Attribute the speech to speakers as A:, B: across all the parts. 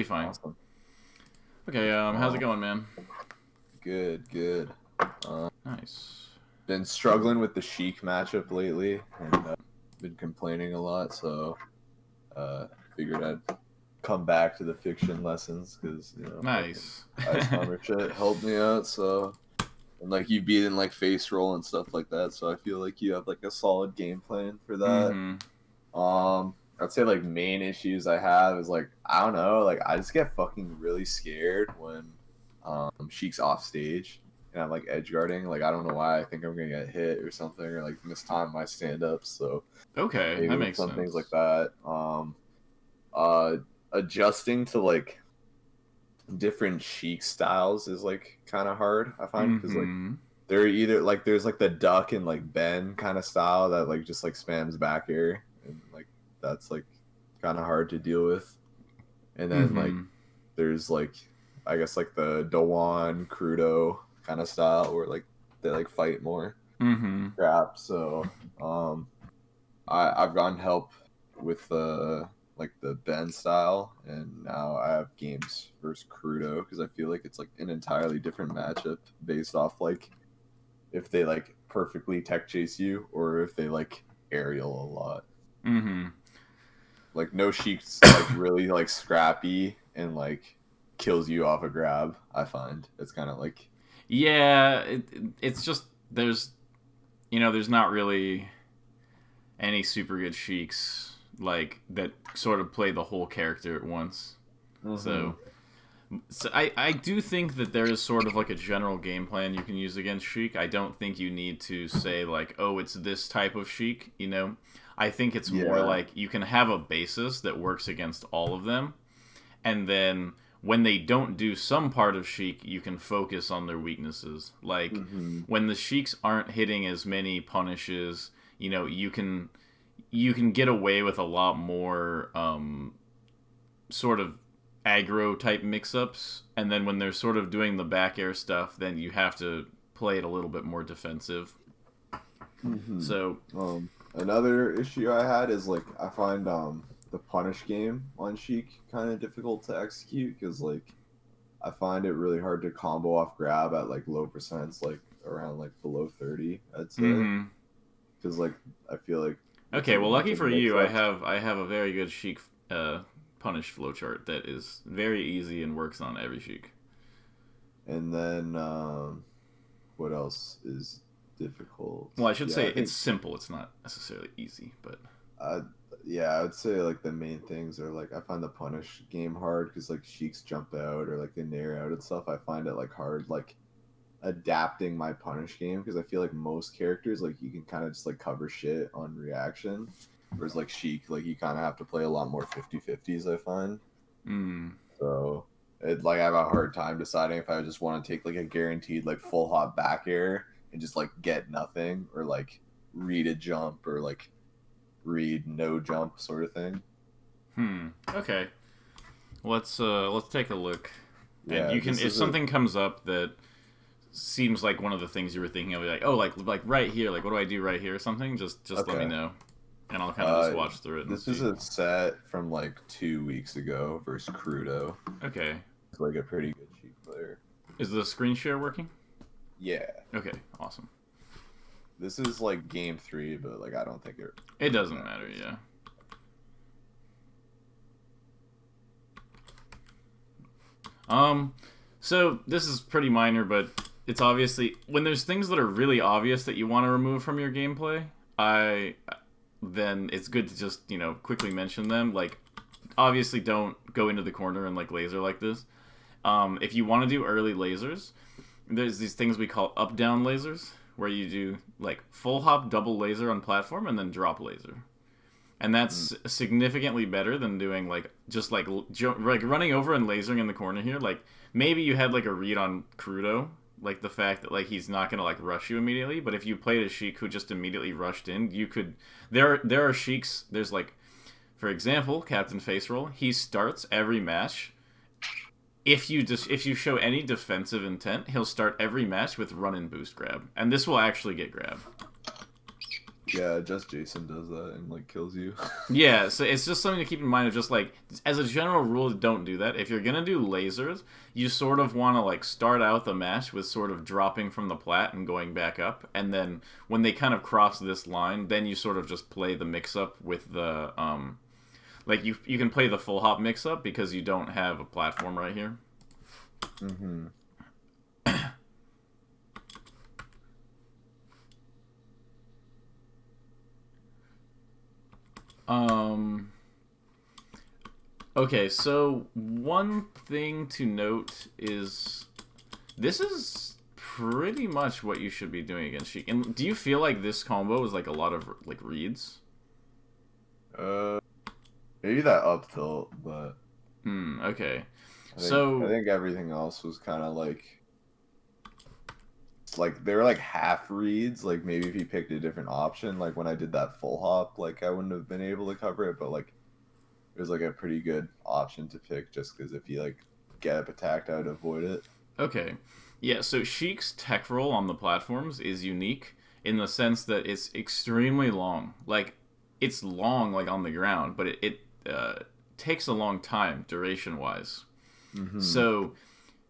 A: Be fine.
B: Awesome.
A: Okay, how's it going, man?
B: Good, good.
A: Nice.
B: Been struggling with the Sheik matchup lately, and been complaining a lot. So, figured I'd come back to the fiction lessons because fucking
A: Nice.
B: Ice Climber shit helped me out. So, and like you beat in like face roll and stuff like that. So I feel like you have like a solid game plan for that.
A: Mm-hmm.
B: I'd say like main issues I have is like I don't know, like I just get fucking really scared when Sheik's off stage and I'm like edge guarding. Like I don't know why I think I'm gonna get hit or something or like mistime my stand ups. So
A: Okay,
B: maybe
A: that
B: it's
A: makes
B: some things like
A: sense.
B: that. Uh, Adjusting to like different Sheik styles is like kind of hard. I find because like
A: Mm-hmm.
B: they're either like there's like the duck and like Ben kind of style that like just like spams back air and like that's like kind of hard to deal with. And then like
A: Mm-hmm.
B: there's like I guess like the Dowan Crudo kind of style where like they like fight more
A: Mm-hmm.
B: crap. So um I've gotten help with the like the Ben style, and now I have games versus Crudo because I feel like it's like an entirely different matchup based off like if they like perfectly tech chase you or if they like aerial a lot.
A: Mm-hmm.
B: Like no Sheik's like really like scrappy and like kills you off a grab. I find it's kind of like
A: Yeah, it's just there's not really any super good Sheiks like that sort of play the whole character at once.
B: hmm
A: So I do think that there is sort of like a general game plan you can use against Sheik. I don't think you need to say like, oh, it's this type of Sheik. I think it's more
B: yeah.
A: like you can have a basis that works against all of them, and then when they don't do some part of Sheik, you can focus on their weaknesses. Like
B: hmm
A: when the Sheiks aren't hitting as many punishes, you can get away with a lot more sort of aggro type mix ups, and then when they're sort of doing the back air stuff, then you have to play it a little bit more defensive.
B: hmm
A: So,
B: Another issue I had is like I find the punish game on Sheik kind of difficult to execute because like I find it really hard to combo off grab at like low percents, like around like below 30, I'd say.
A: mm-hmm.
B: Because like I feel like it's
A: Okay,
B: like a
A: well,
B: bunch
A: lucky
B: of
A: for
B: mix
A: you, I
B: ups.
A: have I have a very good Sheik punish flowchart that is very easy and works on every Sheik.
B: And then what else is difficult?
A: Well, I should
B: Yeah,
A: say
B: I
A: it's
B: think
A: simple. It's not necessarily easy, but
B: uh yeah, I would say like the main things are like I find the punish game hard because like Sheiks jump out or like they nair out and stuff. I find it like hard like adapting my punish game because I feel like most characters like you can kind of just like cover shit on reaction, whereas like Sheik like you kind of have to play a lot more 50-50s I find.
A: mm,
B: So it like I have a hard time deciding if I just want to take like a guaranteed like full hop back air and just like get nothing or like read a jump or like read no jump sort of thing.
A: okay. Let's take a look, and
B: Yeah,
A: you can
B: this
A: if
B: is a
A: something comes up that seems like one of the things you were thinking of, like, oh, like right here, like what do I do right here or something, just let me
B: okay.
A: know, and I'll kind of just
B: Uh,
A: watch through it and
B: this is
A: see.
B: a set from like 2 weeks ago versus Crudo.
A: Okay,
B: He's like a pretty good cheat player.
A: is the screen share working?
B: Yeah,
A: Okay, awesome.
B: this is like game three, but like I don't think it
A: It
B: really
A: doesn't matter,
B: matters.
A: yeah. Um, so this is pretty minor, but it's obviously when there's things that are really obvious that you want to remove from your gameplay, I then it's good to just quickly mention them. Like, obviously, don't go into the corner and like laser like this. If you want to do early lasers, there's these things we call up down lasers where you do like full hop double laser on platform and then drop laser, and
B: Mm,
A: that's significantly better than doing like just like running over and lasering in the corner here. Like maybe you had like a read on Crudo, like the fact that like he's not gonna like rush you immediately. But if you played a Sheik who just immediately rushed in, you could. There are Sheiks. There's like, for example, Captain Face Roll. He starts every match. If you show any defensive intent, he'll start every match with run and boost grab, and this will actually get grab.
B: Yeah, just Jason does that and like kills you.
A: Yeah, so it's just something to keep in mind of just like as a general rule, don't do that. If you're gonna do lasers, you sort of want to like start out the match with sort of dropping from the plat and going back up, and then when they kind of cross this line, then you sort of just play the mix up with the like you can play the full hop mix up because you don't have a platform right here.
B: Mm-hmm.
A: Okay, so one thing to note is this is pretty much what you should be doing against Sheik. And do you feel like this combo is like a lot of like reads?
B: Maybe that up tilt, but
A: Okay.
B: I think everything else was kind of like it's like they were like half reads. Like maybe if you picked a different option, like when I did that full hop, like I wouldn't have been able to cover it, but like it was like a pretty good option to pick just because if you like get up attacked, I'd avoid it.
A: Okay. Yeah, so Sheik's tech roll on the platforms is unique in the sense that it's extremely long. Like, it's long, like, on the ground, but it takes a long time, duration-wise.
B: Mm-hmm.
A: So,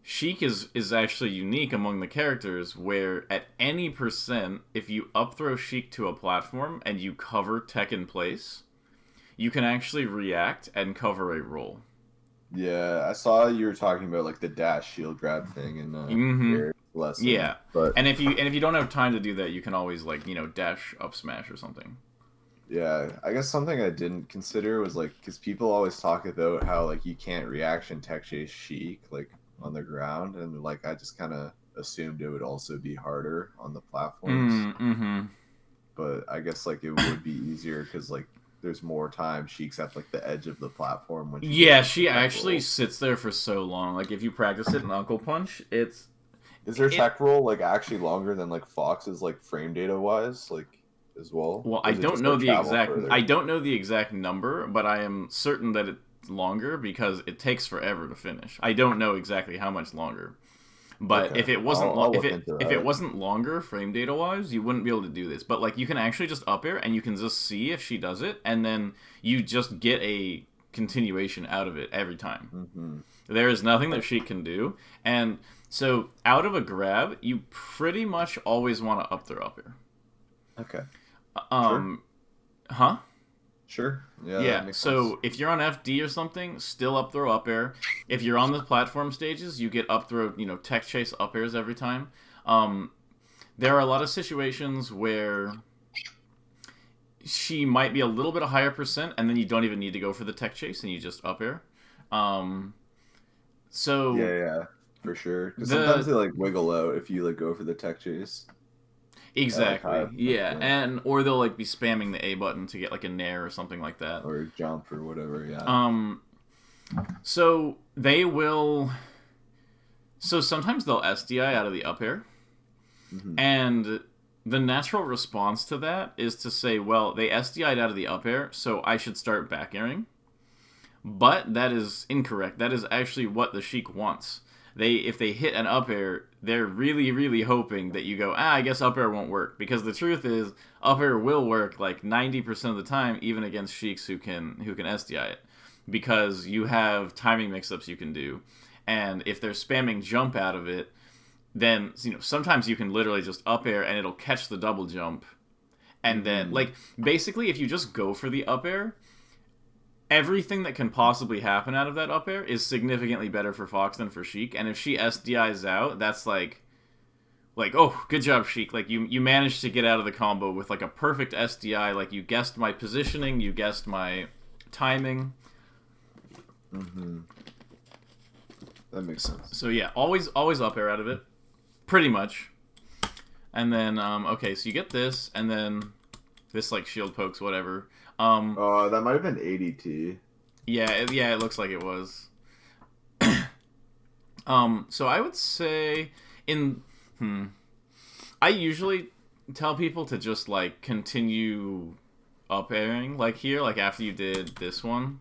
A: Sheik is actually unique among the characters where at any percent, if you up throw Sheik to a platform and you cover tech in place, you can actually react and cover a roll.
B: Yeah, I saw you were talking about like the dash shield grab thing in your lesson.
A: Yeah,
B: but
A: and if you don't have time to do that, you can always like dash up smash or something.
B: yeah, I guess something I didn't consider was like because people always talk about how like you can't reaction tech chase Sheik like on the ground, and like I just kind of assumed it would also be harder on the platforms.
A: Mm-hmm.
B: But I guess like it would be easier because like there's more time. Sheik's at like the edge of the platform when
A: she actually sits there for so long. Like if you practice it in Uncle Punch, is
B: their tech roll like actually longer than like Fox's like frame data wise like as well?
A: Well, I don't know the exact number, but I am certain that it's longer because it takes forever to finish. I don't know exactly how much longer. But if it wasn't if it wasn't longer frame data wise, you wouldn't be able to do this. But like you can actually just up air and you can just see if she does it, and then you just get a continuation out of it every time.
B: Mm-hmm.
A: There is nothing that she can do, and so out of a grab, you pretty much always want to up throw up air.
B: Okay.
A: Sure. Huh?
B: Sure.
A: Yeah. So if you're on FD or something, still up throw up air. If you're on the platform stages, you get up throw, tech chase up airs every time. There are a lot of situations where she might be a little bit a higher percent, and then you don't even need to go for the tech chase, and you just up air. So
B: yeah, for sure. Because sometimes they like wiggle out if you like go for the tech chase.
A: Exactly. Yeah, or they'll like be spamming the A button to get like a nair or something like that,
B: or a jump or whatever. Yeah.
A: So they will. So sometimes they'll SDI out of the up air, and the natural response to that is to say, well, they SDI'd out of the up air, so I should start back airing. But that is incorrect. That is actually what the Sheik wants. If they hit an up air, they're really, really hoping that you go, I guess up air won't work. Because the truth is, up air will work like 90% of the time, even against Sheiks who can SDI it. Because you have timing mix-ups you can do. And if they're spamming jump out of it, then sometimes you can literally just up air and it'll catch the double jump. And then, like, basically if you just go for the up air, everything that can possibly happen out of that up air is significantly better for Fox than for Sheik. And if she SDIs out, that's like, oh, good job, Sheik. Like, you managed to get out of the combo with, like, a perfect SDI. Like, you guessed my positioning, you guessed my timing.
B: That makes sense.
A: So, yeah, always up air out of it. Pretty much. And then, okay, so you get this, and then this, like, shield pokes, whatever.
B: That might have been ADT.
A: Yeah, it looks like it was. So I would say I usually tell people to just like continue up airing like here, like after you did this one.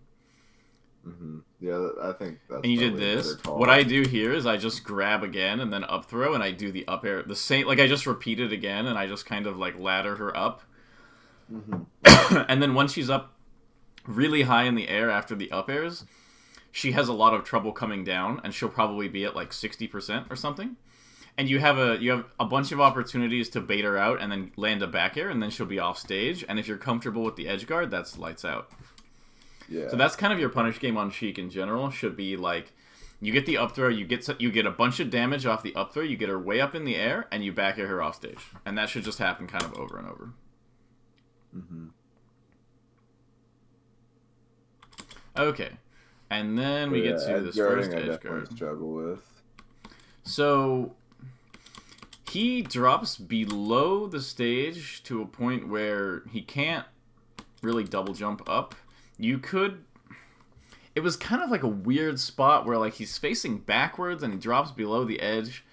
B: Yeah, I think that's.
A: And you did this. What I do here is I just grab again and then up throw, and I do the up air the same. Like I just repeat it again, and I just kind of like ladder her up.
B: Mm-hmm.
A: And then once she's up really high in the air after the up airs, she has a lot of trouble coming down, and she'll probably be at like 60% or something. And you have a bunch of opportunities to bait her out and then land a back air, and then she'll be off stage. And if you're comfortable with the edge guard, that's lights out.
B: Yeah.
A: So that's kind of your punish game on Sheik in general. Should be like, you get the up throw, you get a bunch of damage off the up throw, you get her way up in the air, and you back air her off stage. And that should just happen kind of over and over.
B: Mm-hmm.
A: Okay. And then we get to this first edge guard.
B: Struggle with.
A: So he drops below the stage to a point where he can't really double jump up. You could... It was kind of like a weird spot where like he's facing backwards and he drops below the edge.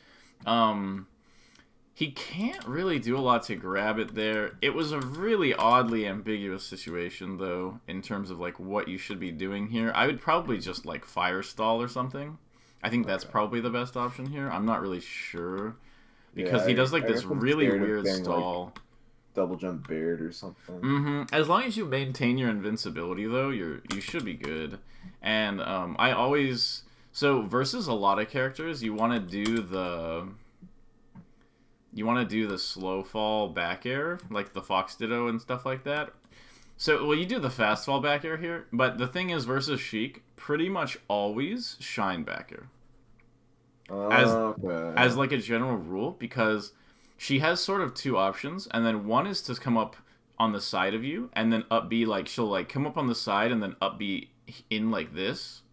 A: He can't really do a lot to grab it there. It was a really oddly ambiguous situation, though, in terms of like what you should be doing here. I would probably just like fire stall or something. I think that's probably the best option here. I'm not really sure because he does like this really weird stall.
B: Like double jump Baird or something.
A: Mm-hmm. As long as you maintain your invincibility, though, you should be good. And I always versus a lot of characters, you want to do the slow fall back air, like the Fox Ditto and stuff like that. So, well, you do the fast fall back air here, but the thing is, versus Sheik, pretty much always shine back air. As like a general rule, because she has sort of two options, and then one is to come up on the side of you, and then up B, like, she'll, like, come up on the side and then up B in like this.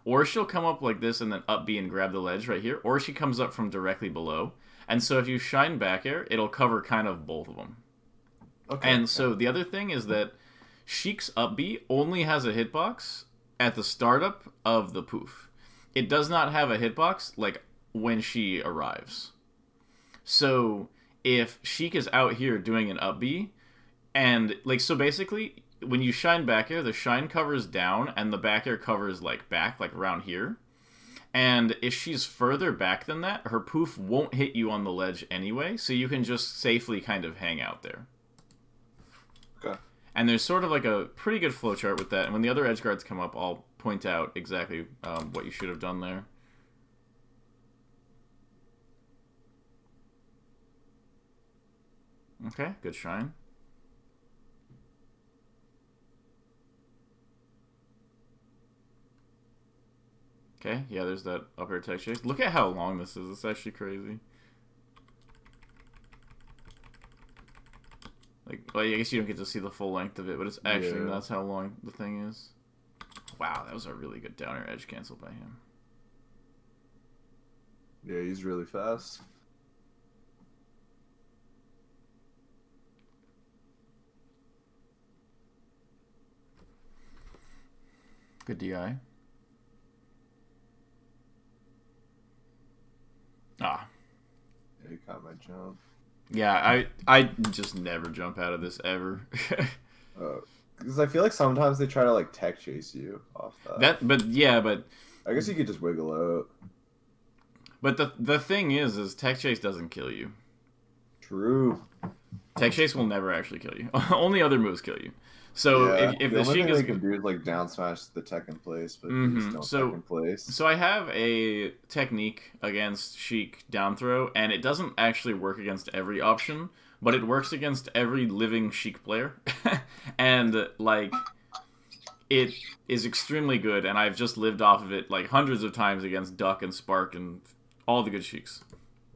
A: Or she'll come up like this and then up B and grab the ledge right here, or she comes up from directly below. And so if you shine back air, it'll cover kind of both of them. Okay. And so the other thing is that Sheik's up B only has a hitbox at the startup of the poof. It does not have a hitbox like when she arrives. So if Sheik is out here doing an up B, and like, so basically when you shine back air, the shine covers down and the back air covers like back, like around here. And if she's further back than that, her poof won't hit you on the ledge anyway, so you can just safely kind of hang out there.
B: Okay.
A: And there's sort of like a pretty good flowchart with that. And when the other edge guards come up, I'll point out exactly what you should have done there. Okay, good shine. Okay, yeah, there's that up air tech chase. Look at how long this is. It's actually crazy. Like, well, I guess you don't get to see the full length of it, but it's actually nuts how long the thing is. Wow, that was a really good down air edge cancel by him.
B: Yeah, he's really fast.
A: Good DI. Ah.
B: Yeah, he caught my jump.
A: Yeah, I just never jump out of this ever.
B: Because I feel like sometimes they try to like tech chase you off that.
A: But
B: I guess you could just wiggle out.
A: But the thing is tech chase doesn't kill you.
B: True.
A: Tech chase will never actually kill you. Only other moves kill you. So if the Sheik is
B: can do is like down smash the tech in place, but don't tech in place.
A: So I have a technique against Sheik down throw, and it doesn't actually work against every option, but it works against every living Sheik player, and like it is extremely good. And I've just lived off of it like hundreds of times against Duck and Spark and all the good Sheiks.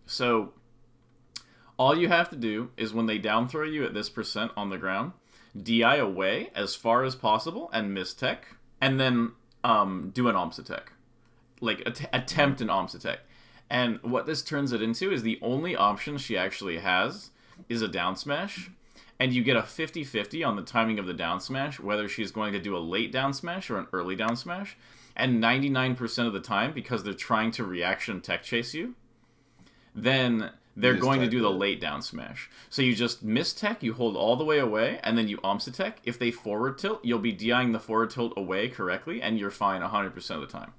A: So all you have to do is when they down throw you at this % on the ground, DI away as far as possible and miss tech, and then do an OMS attack. Like, attempt an OMS attack. And what this turns it into is the only option she actually has is a down smash, and you get a 50-50 on the timing of the down smash, whether she's going to do a late down smash or an early down smash, and 99% of the time, because they're trying to reaction tech chase you, then they're going to do the late down smash. So you just miss tech, you hold all the way away, and then you OMS attack. If they forward tilt, you'll be DIing the forward tilt away correctly, and you're fine 100% of the time.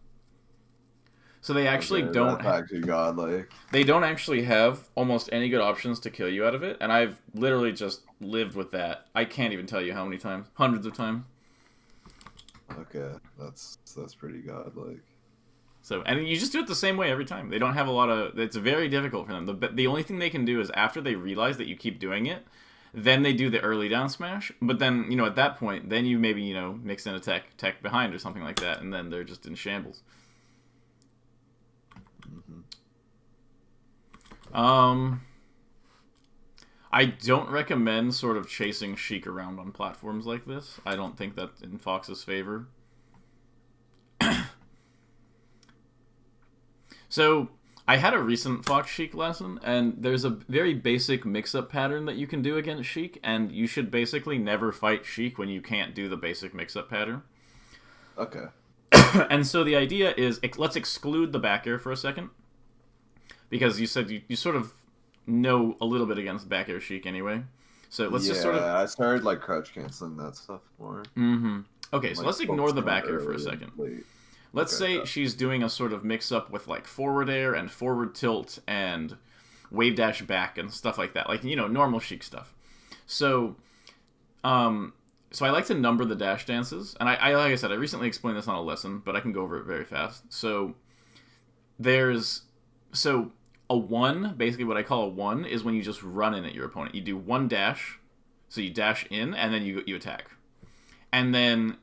A: So they actually
B: Okay,
A: don't.
B: that's actually godlike.
A: They don't actually have almost any good options to kill you out of it, and I've literally just lived with that. I can't even tell you how many times, hundreds of times.
B: Okay, that's pretty godlike.
A: So, and you just do it the same way every time. They don't have a lot of. It's very difficult for them. The only thing they can do is after they realize that you keep doing it, then they do the early down smash. But then at that point, then you maybe mix in a tech behind or something like that, and then they're just in shambles. I don't recommend sort of chasing Sheik around on platforms like this. I don't think that's in Fox's favor. So, I had a recent Fox Sheik lesson, and there's a very basic mix-up pattern that you can do against Sheik, and you should basically never fight Sheik when you can't do the basic mix-up pattern.
B: Okay.
A: And so the idea is, let's exclude the back air for a second, because you said you sort of know a little bit against back air Sheik anyway. So let's just sort of...
B: I started like crouch canceling that stuff more.
A: Mm-hmm. Okay, so
B: Like,
A: let's ignore the back air for a second. Let's say she's doing a sort of mix-up with, like, forward air and forward tilt and wave dash back and stuff like that. Like, normal Sheik stuff. So, so I like to number the dash dances. And I like I said, I recently explained this on a lesson, but I can go over it very fast. So, so a 1, basically what I call a 1, is when you just run in at your opponent. You do 1 dash, so you dash in, and then you attack. And then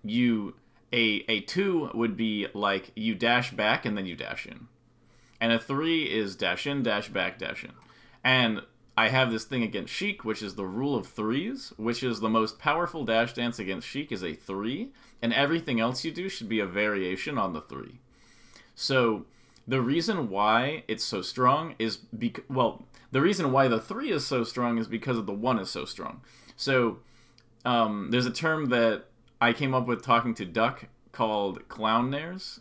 A: a 2 would be like you dash back and then you dash in. And a 3 is dash in, dash back, dash in. And I have this thing against Sheik, which is the rule of 3s, which is the most powerful dash dance against Sheik is a 3, and everything else you do should be a variation on the 3. So the reason why it's so strong is the reason why the 3 is so strong is because of the 1 is so strong. So there's a term that I came up with talking to Duck called clown nares.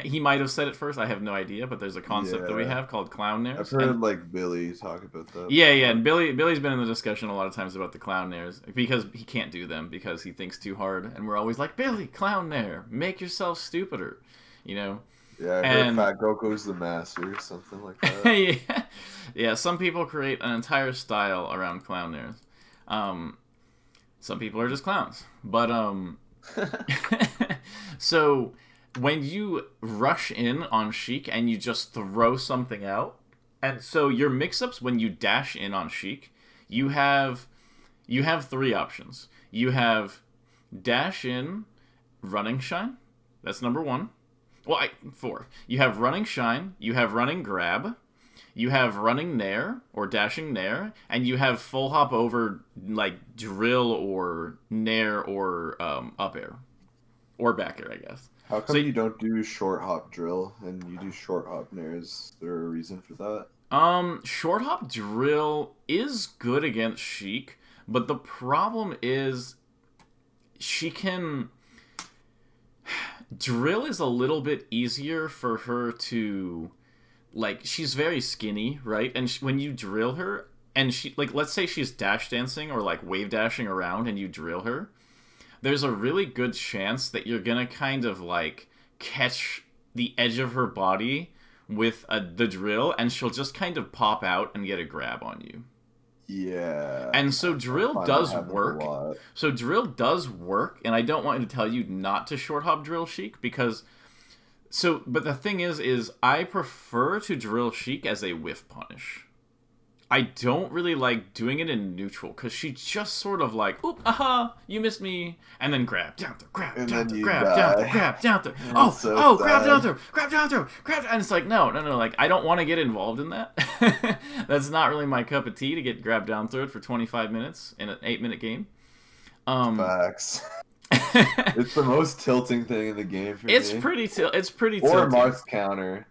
A: He might have said it first. I have no idea, but there's a concept that we have called clown nares.
B: I've heard like Billy talk about that.
A: Yeah, and Billy's been in the discussion a lot of times about the clown nares because he can't do them because he thinks too hard, and we're always like, Billy, clown nair, make yourself stupider,
B: Yeah, I heard Fat Goku's the master or something like
A: that. Yeah. Some people create an entire style around clown nares. Some people are just clowns. But, so, when you rush in on Sheik and you just throw something out, and so your mix-ups when you dash in on Sheik, you have 3 options. You have dash in, running shine. That's number 1. Well, 4. You have running shine, you have running grab, you have running nair, or dashing nair, and you have full hop over, like, drill or nair or up air. Or back air, I guess.
B: How come you don't do short hop drill and you do short hop nair? Is there a reason for that?
A: Short hop drill is good against Sheik, but the problem is she can... Drill is a little bit easier for her to... Like, she's very skinny, right? And when you drill her, and she, like, let's say she's dash dancing or, like, wave dashing around and you drill her, there's a really good chance that you're gonna kind of, like, catch the edge of her body with the drill, and she'll just kind of pop out and get a grab on you.
B: Yeah.
A: And so drill does work. So drill does work, and I don't want to tell you not to short hop drill Sheik, because... but the thing is I prefer to drill Sheik as a whiff punish. I don't really like doing it in neutral, because she just sort of like, oop, aha, you missed me, and then grab, down throw, grab, down throw, grab, down throw, grab, down throw, grab, down throw, grab, down throw, grab, and it's like, no, like, I don't want to get involved in that. That's not really my cup of tea to get grab down throwed for 25 minutes in an 8-minute game.
B: Facts. It's the most tilting thing in the game for me.
A: It's pretty tilting.
B: Or Marth's counter.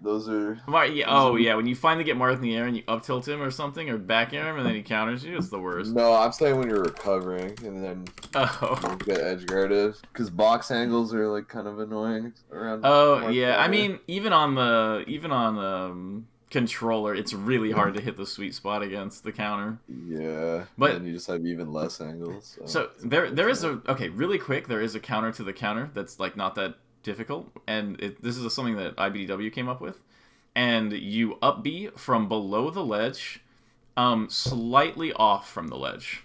B: Those are...
A: when you finally get Marth in the air and you up tilt him or something, or back air him and then he counters you, it's the worst.
B: No, I'm saying when you're recovering and then you get edge guarded. Because box angles are like kind of annoying around...
A: Counter. I mean, even on controller, it's really hard to hit the sweet spot against the counter.
B: Yeah,
A: but
B: and you just have even less angles.
A: So there is really quick, there is a counter to the counter that's like not that difficult, and this is something that IBDW came up with. And you up B from below the ledge, slightly off from the ledge.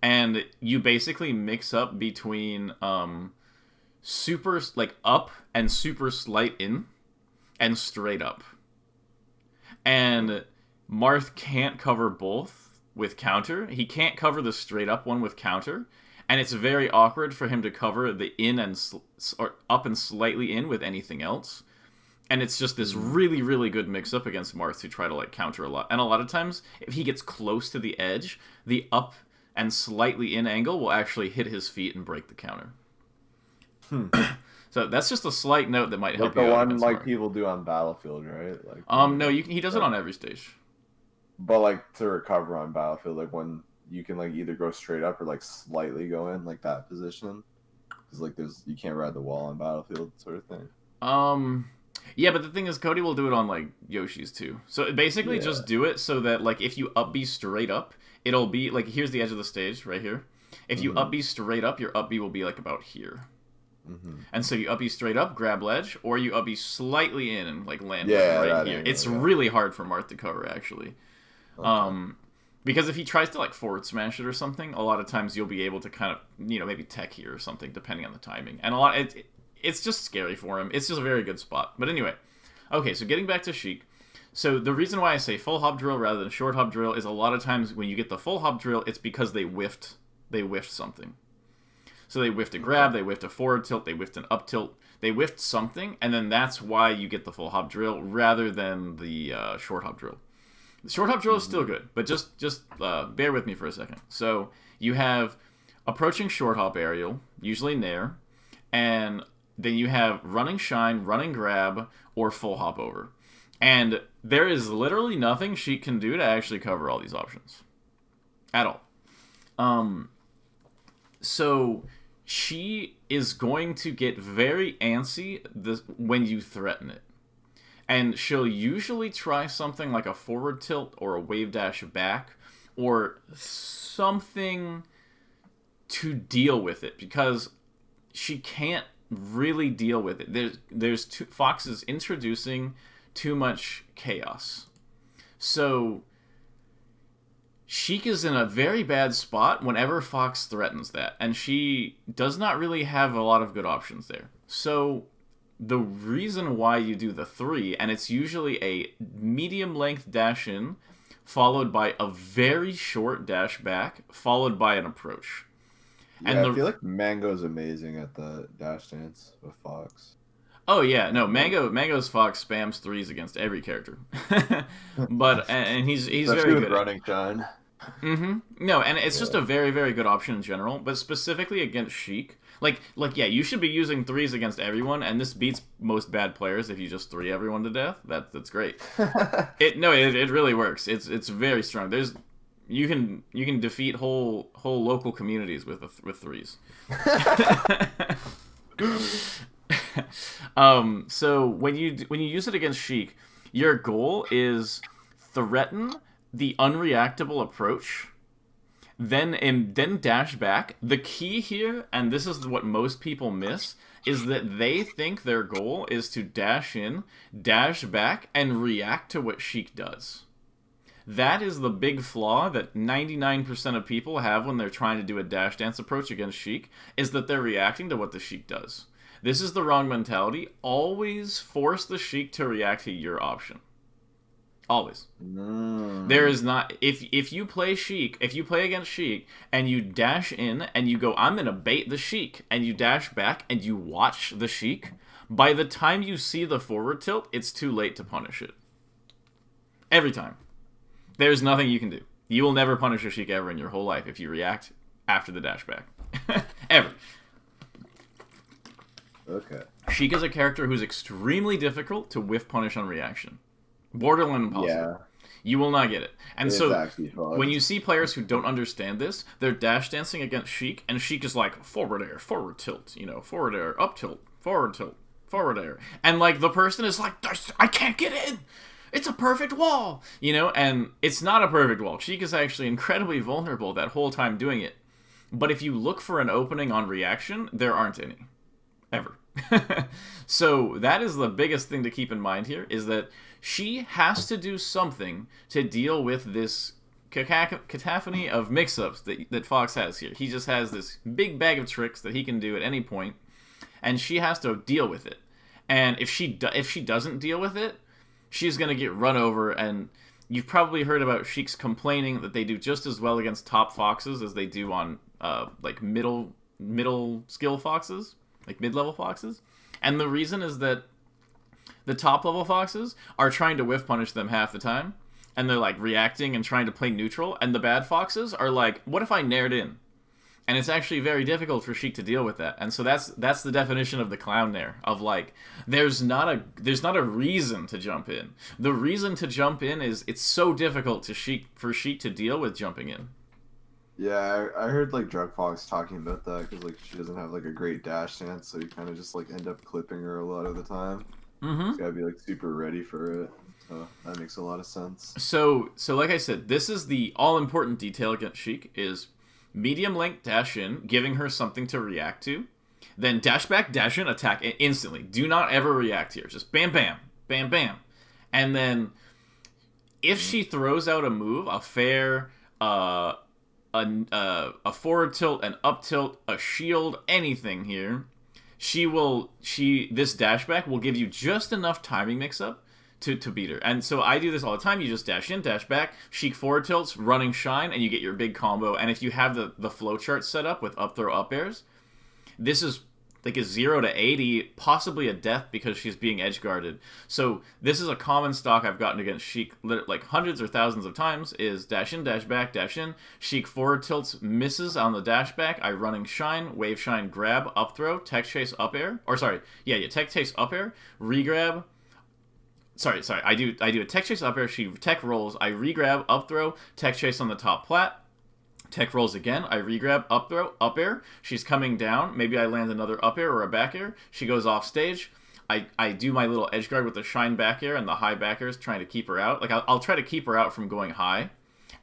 A: And you basically mix up between super, like, up and super slight in, and straight up. And Marth can't cover both with counter. He can't cover the straight up one with counter. And it's very awkward for him to cover the in and or up and slightly in with anything else. And it's just this really, really good mix-up against Marth who try to, like, counter a lot. And a lot of times, if he gets close to the edge, the up and slightly in angle will actually hit his feet and break the counter. So that's just a slight note that might help you out.
B: Like the one, like, people do on Battlefield, right? Like,
A: no, he does it on every stage.
B: But, like, to recover on Battlefield, like, when you can, like, either go straight up or, like, slightly go in, like, that position. Because, like, you can't ride the wall on Battlefield sort of thing.
A: Yeah, but the thing is, Cody will do it on, like, Yoshi's, too. So basically just do it so that, like, if you up B straight up, it'll be, like, here's the edge of the stage, right here. If you up B straight up, your up B will be, like, about here. And so you up B straight up, grab ledge, or you up B slightly in and, like, land right here. It's really hard for Marth to cover, actually. Okay. Because if he tries to, like, forward smash it or something, a lot of times you'll be able to kind of, maybe tech here or something, depending on the timing. And it's just scary for him. It's just a very good spot. But anyway, okay, so getting back to Sheik. So the reason why I say full hop drill rather than short hop drill is a lot of times when you get the full hop drill, it's because they whiffed something. So they whiffed a grab, they whiffed a forward tilt, they whiffed an up tilt, they whiffed something, and then that's why you get the full hop drill rather than the short hop drill. The short hop drill is still good, but just bear with me for a second. So you have approaching short hop aerial, usually nair, and then you have running shine, running grab, or full hop over. And there is literally nothing Sheik can do to actually cover all these options. At all. So she is going to get very antsy when you threaten it. And she'll usually try something like a forward tilt or a wave dash back or something to deal with it because she can't really deal with it. Fox is introducing too much chaos. So Sheik is in a very bad spot whenever Fox threatens that, and she does not really have a lot of good options there. So the reason why you do the 3, and it's usually a medium length dash in, followed by a very short dash back, followed by an approach.
B: Yeah, and I feel like Mango's amazing at the dash dance with Fox.
A: Oh yeah, no, Mango's Fox spams 3s against every character, but and he's very good.
B: Running shine.
A: No, and it's just a very, very good option in general, but specifically against Sheik. Like yeah, you should be using 3s against everyone, and this beats most bad players if you just 3 everyone to death. That's great. It really works. It's very strong. You can defeat whole local communities with 3s. So when you use it against Sheik, your goal is threaten the unreactable approach, then dash back. The key here, and this is what most people miss, is that they think their goal is to dash in, dash back, and react to what Sheik does. That is the big flaw that 99% of people have when they're trying to do a dash dance approach against Sheik, is that they're reacting to what the Sheik does. This is the wrong mentality. Always force the Sheik to react to your option. Always. There is not... If you play Sheik, if you play against Sheik, and you dash in, and you go, I'm going to bait the Sheik, and you dash back, and you watch the Sheik, by the time you see the forward tilt, it's too late to punish it. Every time. There's nothing you can do. You will never punish a Sheik ever in your whole life if you react after the dash back. Ever.
B: Okay.
A: Sheik is a character who's extremely difficult to whiff punish on reaction. Borderline impossible. Yeah. You will not get it. And so when you see players who don't understand this, they're dash dancing against Sheik, and Sheik is like, forward air, forward tilt, forward air, up tilt, forward air. And like the person is like, I can't get in! It's a perfect wall! And it's not a perfect wall. Sheik is actually incredibly vulnerable that whole time doing it. But if you look for an opening on reaction, there aren't any. Ever. So that is the biggest thing to keep in mind here, is that she has to do something to deal with this cacophony of mix-ups that Fox has here. He just has this big bag of tricks that he can do at any point, and she has to deal with it. And if she doesn't deal with it, she's going to get run over. And you've probably heard about Sheik's complaining that they do just as well against top foxes as they do on like middle skill foxes, like mid-level foxes. And the reason is that the top level foxes are trying to whiff punish them half the time, and they're like reacting and trying to play neutral, and the bad foxes are like, what if I nared in? And it's actually very difficult for Sheik to deal with that. And so that's the definition of the clown nair, of like, there's not a reason to jump in. The reason to jump in is it's so difficult for Sheik to deal with jumping in.
B: Yeah, I heard like Drug Fox talking about that because like she doesn't have like a great dash stance, so you kind of just like end up clipping her a lot of the time.
A: Mm-hmm.
B: You gotta be like super ready for it. So that makes a lot of sense.
A: So like I said, this is the all important detail against Sheik is medium length dash in, giving her something to react to, then dash back, dash in, attack instantly. Do not ever react here. Just bam, bam, bam, bam, and then if she throws out a move, a fair, a forward tilt, an up tilt, a shield, anything here, this dashback will give you just enough timing mix up to beat her. And so I do this all the time. You just dash in, dash back, Sheik forward tilts, running shine, and you get your big combo. And if you have the flowchart set up with up throw up airs, this is like a 0 to 80, possibly a death because she's being edge guarded. So this is a common stock I've gotten against Sheik like hundreds or thousands of times is dash in, dash back, dash in. Sheik forward tilts, misses on the dash back. I running shine, wave shine, grab, up throw, tech chase, up air. Or sorry, yeah, tech chase, up air, regrab. Sorry, I do a tech chase, up air. She tech rolls. I regrab, up throw, tech chase on the top plat. Tech rolls again. I regrab, up throw, up air. She's coming down. Maybe I land another up air or a back air. She goes off stage. I do my little edge guard with the shine back air and the high back airs, trying to keep her out. Like I'll try to keep her out from going high.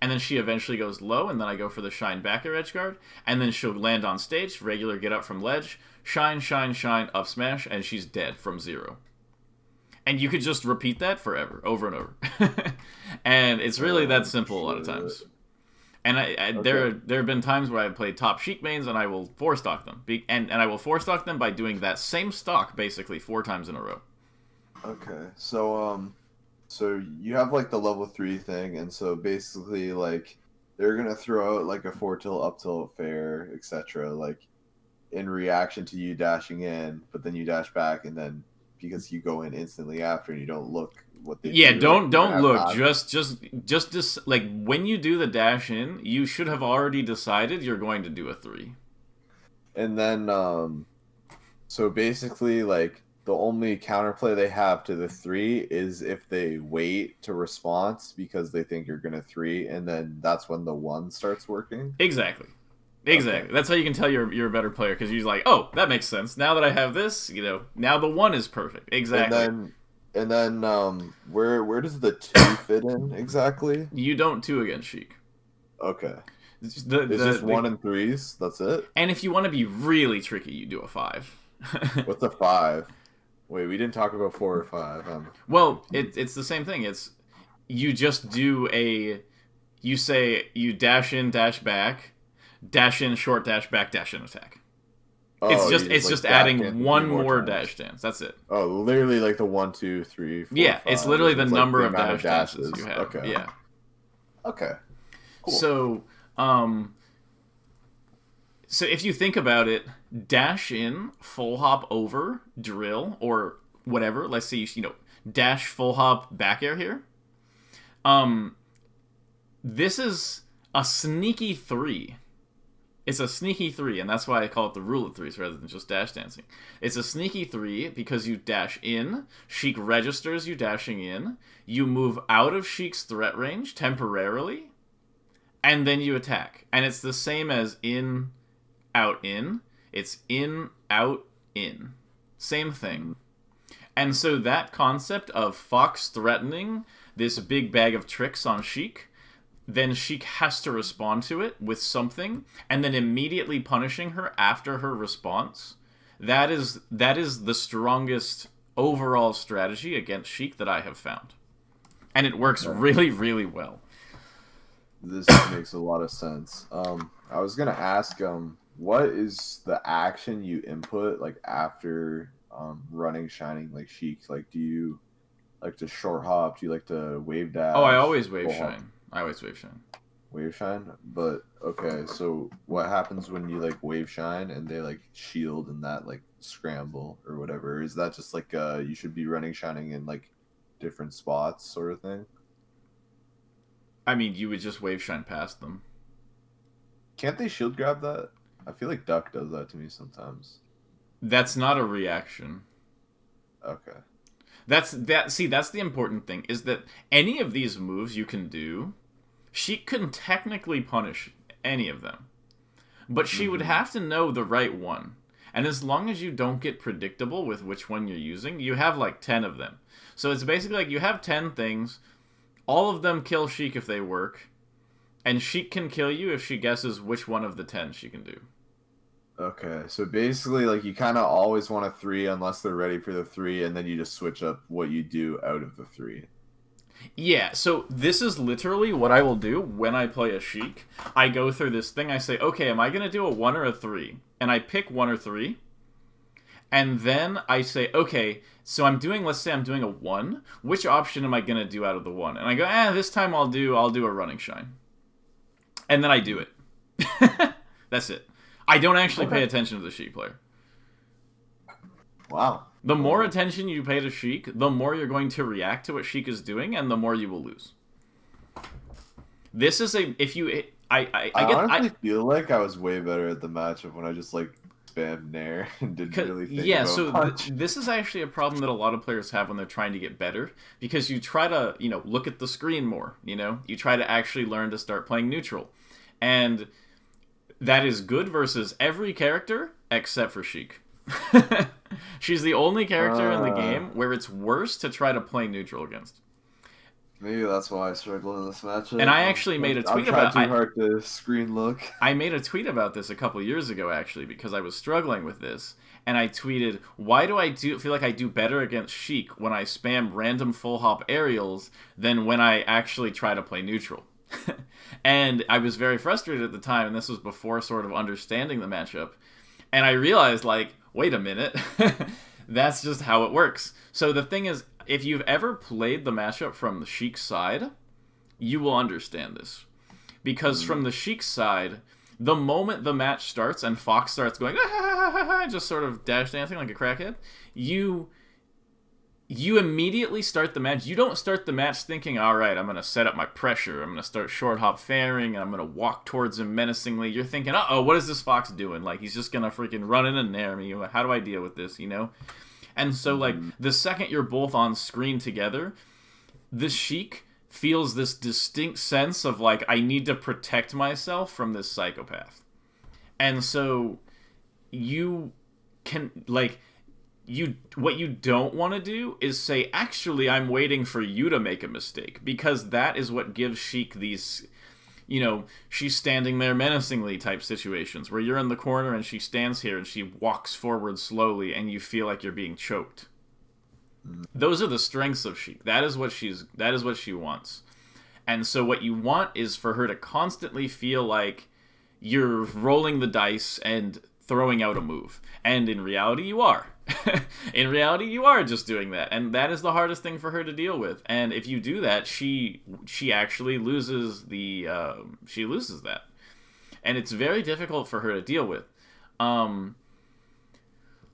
A: And then she eventually goes low, and then I go for the shine back air edge guard. And then she'll land on stage, regular get up from ledge, shine, shine, shine, up smash, and she's dead from 0. And you could just repeat that forever, over and over. And it's really that simple a lot of times. And okay. There have been times where I've played top Sheik mains and I will 4-stock them. And I will 4-stock them by doing that same stock basically 4 times in a row.
B: Okay, so you have like the level 3 thing, and so basically like they're gonna throw out like a 4 tilt, up tilt, fair, etc. like in reaction to you dashing in, but then you dash back, and then because you go in instantly after and you don't look what they do,
A: don't look. Just like when you do the dash in, you should have already decided you're going to do a 3.
B: And then so basically like the only counterplay they have to the 3 is if they wait to response because they think you're gonna 3, and then that's when the 1 starts working.
A: Exactly.
B: Okay.
A: That's how you can tell you're a better player, because you're like, oh, that makes sense. Now that I have this, now the 1 is perfect. Exactly.
B: And then where does the 2 fit in exactly?
A: You don't 2 against Sheik.
B: Okay. It's just 1 and 3s. That's it.
A: And if you want to be really tricky, you do a 5.
B: What's a 5? Wait, we didn't talk about 4 or 5.
A: Well, it's the same thing. It's you just do you say you dash in, dash back, dash in, short dash back, dash in, attack.
B: Oh,
A: it's just adding one more dash dance. That's it.
B: Oh, literally like the 1, 2, 3, 4,
A: yeah,
B: 5.
A: It's literally the number
B: like
A: of dash dances you have.
B: Okay.
A: Yeah.
B: Okay. Cool.
A: So, so if you think about it, dash in, full hop over, drill, or whatever. Let's say dash, full hop, back air here. This is a sneaky 3. It's a sneaky 3, and that's why I call it the rule of 3s rather than just dash dancing. It's a sneaky 3 because you dash in, Sheik registers you dashing in, you move out of Sheik's threat range temporarily, and then you attack. And it's the same as in, out, in. It's in, out, in. Same thing. And so that concept of Fox threatening this big bag of tricks on Sheik, then Sheik has to respond to it with something, and then immediately punishing her after her response. That is the strongest overall strategy against Sheik that I have found, and it works
B: Okay.
A: really, really well.
B: This makes a lot of sense. I was gonna ask, what is the action you input like after running shining like Sheik? Like, do you like to short hop? Do you like to wave
A: Oh, I
B: dash?
A: always wave
B: Full hop?
A: shine. I always wave shine.
B: Wave shine? But okay, so what happens when you like wave shine and they like shield and that like scramble or whatever? Is that just like you should be running shining in like different spots sort of thing?
A: I mean, you would just wave shine past them.
B: Can't they shield grab that? I feel like Duck does that to me sometimes.
A: That's not a reaction.
B: Okay.
A: That's the important thing, is that any of these moves you can do, she can technically punish any of them. But she would
B: Mm-hmm.
A: have to know the right one. And as long as you don't get predictable with which one you're using, you have like 10 of them. So it's basically like you have 10 things, all of them kill Sheik if they work, and Sheik can kill you if she guesses which one of the 10 she can do.
B: Okay, so basically, like you kind of always want a three unless they're ready for the three, and then you just switch up what you do out of the three.
A: Yeah, so this is literally what I will do when I play a Sheik. I go through this thing, I say, okay, am I going to do a 1 or a 3? And I pick 1 or 3, and then I say, okay, so let's say I'm doing a 1. Which option am I going to do out of the 1? And I go, this time I'll do a running shine. And then I do it. That's it. I don't actually pay
B: Okay.
A: attention to the Sheik player.
B: Wow.
A: The more attention you pay to Sheik, the more you're going to react to what Sheik is doing, and the more you will lose. This is a if you
B: I honestly feel like I was way better at the matchup when I just like spammed Nair and didn't really think
A: yeah,
B: about
A: so
B: punch.
A: this is actually a problem that a lot of players have when they're trying to get better, because you try to look at the screen more. You try to actually learn to start playing neutral, and that is good versus every character except for Sheik. She's the only character in the
B: Uh,
A: game where it's worse to try to play neutral against.
B: Maybe that's why I struggle in this
A: And
B: matchup.
A: I actually made a
B: I'm
A: tweet
B: trying
A: about
B: too hard to screen look.
A: I made a tweet about this a couple years ago, actually, because I was struggling with this. And I tweeted, why do I feel like I do better against Sheik when I spam random full hop aerials than when I actually try to play neutral? And I was very frustrated at the time, and this was before sort of understanding the matchup. And I realized, like, wait a minute, that's just how it works. So the thing is, if you've ever played the matchup from the Sheik side, you will understand this. Because from the Sheik side, the moment the match starts and Fox starts going, just sort of dash dancing like a crackhead, you immediately start the match. You don't start the match thinking, all right, I'm going to set up my pressure. I'm going to start short hop fairing, and I'm going to walk towards him menacingly. You're thinking, uh-oh, what is this Fox doing? Like, he's just going to freaking run in and nair me. How do I deal with this, And so, like, the second you're both on screen together, the Sheik feels this distinct sense of, like, I need to protect myself from this psychopath. And so you can, like, what you don't want to do is say, actually, I'm waiting for you to make a mistake, because that is what gives Sheik these, she's standing there menacingly type situations where you're in the corner and she stands here and she walks forward slowly and you feel like you're being choked. Those are the strengths of Sheik. That is what she wants. And so what you want is for her to constantly feel like you're rolling the dice and throwing out a move. And in reality, you are. In reality, you are just doing that. And that is the hardest thing for her to deal with. And if you do that, she actually loses that. And it's very difficult for her to deal with.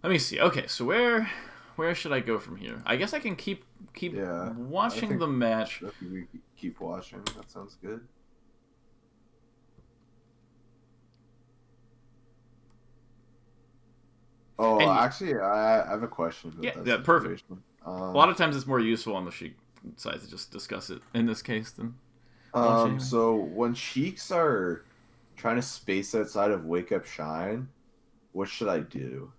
A: Let me see. Okay, so where should I go from here? I guess I can keep
B: Yeah, I
A: watching
B: think
A: the match.
B: we keep watching. That sounds good. Oh,
A: And
B: actually, I have a question about
A: yeah,
B: that
A: yeah, perfect.
B: situation.
A: A lot of times it's more useful on the Sheik side to just discuss it in this case than watch anyway.
B: So when Sheiks are trying to space outside of Wake Up Shine, what should I do?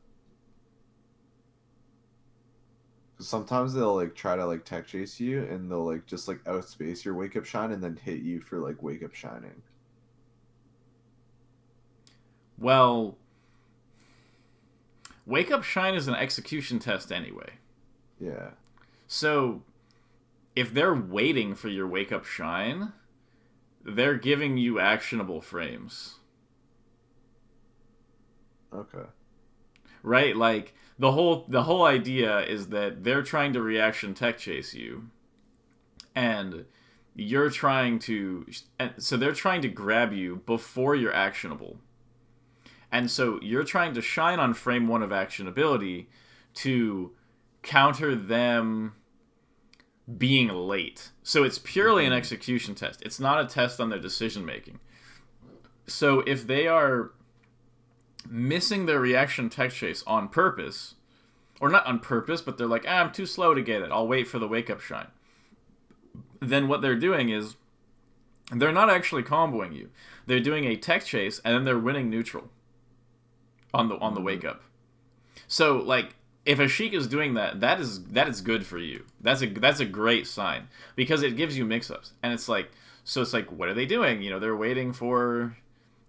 B: Because sometimes they'll like try to like tech chase you, and they'll like just like outspace your Wake Up Shine and then hit you for like Wake Up Shining.
A: Well, Wake Up Shine is an execution test anyway.
B: Yeah.
A: So if they're waiting for your Wake Up Shine, they're giving you actionable frames.
B: Okay.
A: Right? Like the whole idea is that they're trying to reaction tech chase you, and you're trying to, so they're trying to grab you before you're actionable. And so you're trying to shine on frame 1 of actionability to counter them being late. So it's purely an execution test. It's not a test on their decision making. So if they are missing their reaction tech chase on purpose, or not on purpose, but they're like, I'm too slow to get it, I'll wait for the Wake Up Shine, then what they're doing is they're not actually comboing you. They're doing a tech chase, and then they're winning neutral on the Wake Up. So, like, if a Sheik is doing that, that is good for you. That's a great sign, because it gives you mix-ups. And it's like, so it's like, what are they doing? You know, they're waiting for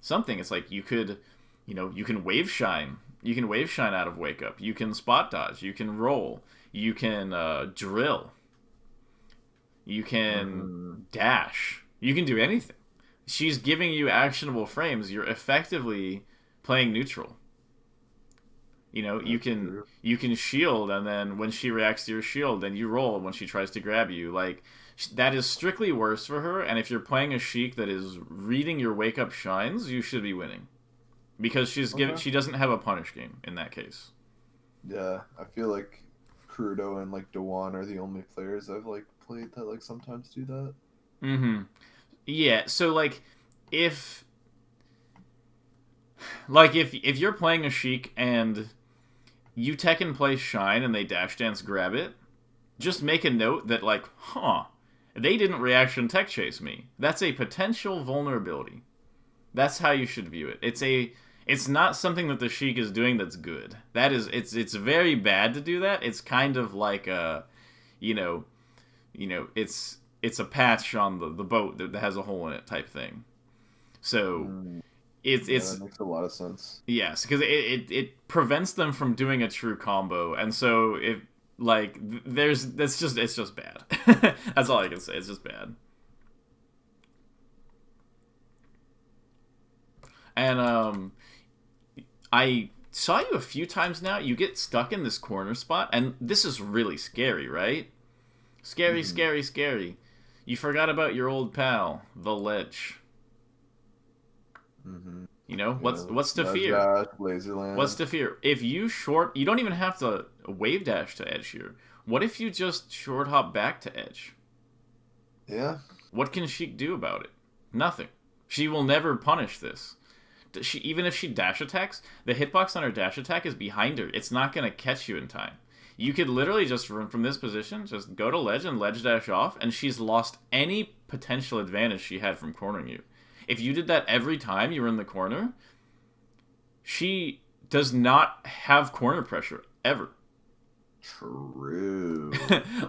A: something. It's like, you could, you know, you can wave shine. You can wave shine out of Wake Up. You can spot dodge. You can roll. You can drill. You can dash. You can do anything. She's giving you actionable frames. You're effectively playing neutral. You know, you can shield, and then when she reacts to your shield, then you roll when she tries to grab you. Like, that is strictly worse for her, and if you're playing a Sheik that is reading your Wake Up Shines, you should be winning. Because she doesn't have a punish game in that case.
B: Yeah, I feel like Crudo and, like, Dewan are the only players I've, like, played that, like, sometimes do that.
A: Mm-hmm. Yeah, so, like, if you're playing a Sheik and you tech and play Shine and they dash dance grab it, just make a note that, like, they didn't reaction tech chase me. That's a potential vulnerability. That's how you should view it. It's not something that the Sheik is doing that's good. That is, it's very bad to do that. It's kind of like a, it's a patch on the boat that has a hole in it type thing. So it's
B: that makes a lot of sense.
A: Yes, because it prevents them from doing a true combo, and so it, like, it's just bad. That's all I can say. It's just bad. And I saw you a few times now. You get stuck in this corner spot, and this is really scary, right? Scary, scary, scary. You forgot about your old pal, the ledge.
B: Mm-hmm.
A: You know, what's to fear?
B: Laserland.
A: What's to fear? If you short, you don't even have to wave dash to edge here. What if you just short hop back to edge?
B: Yeah.
A: What can Sheik do about it? Nothing. She will never punish this. Even if she dash attacks, the hitbox on her dash attack is behind her. It's not going to catch you in time. You could literally just run from this position, just go to ledge and ledge dash off, and she's lost any potential advantage she had from cornering you. If you did that every time you were in the corner, she does not have corner pressure, ever.
B: True.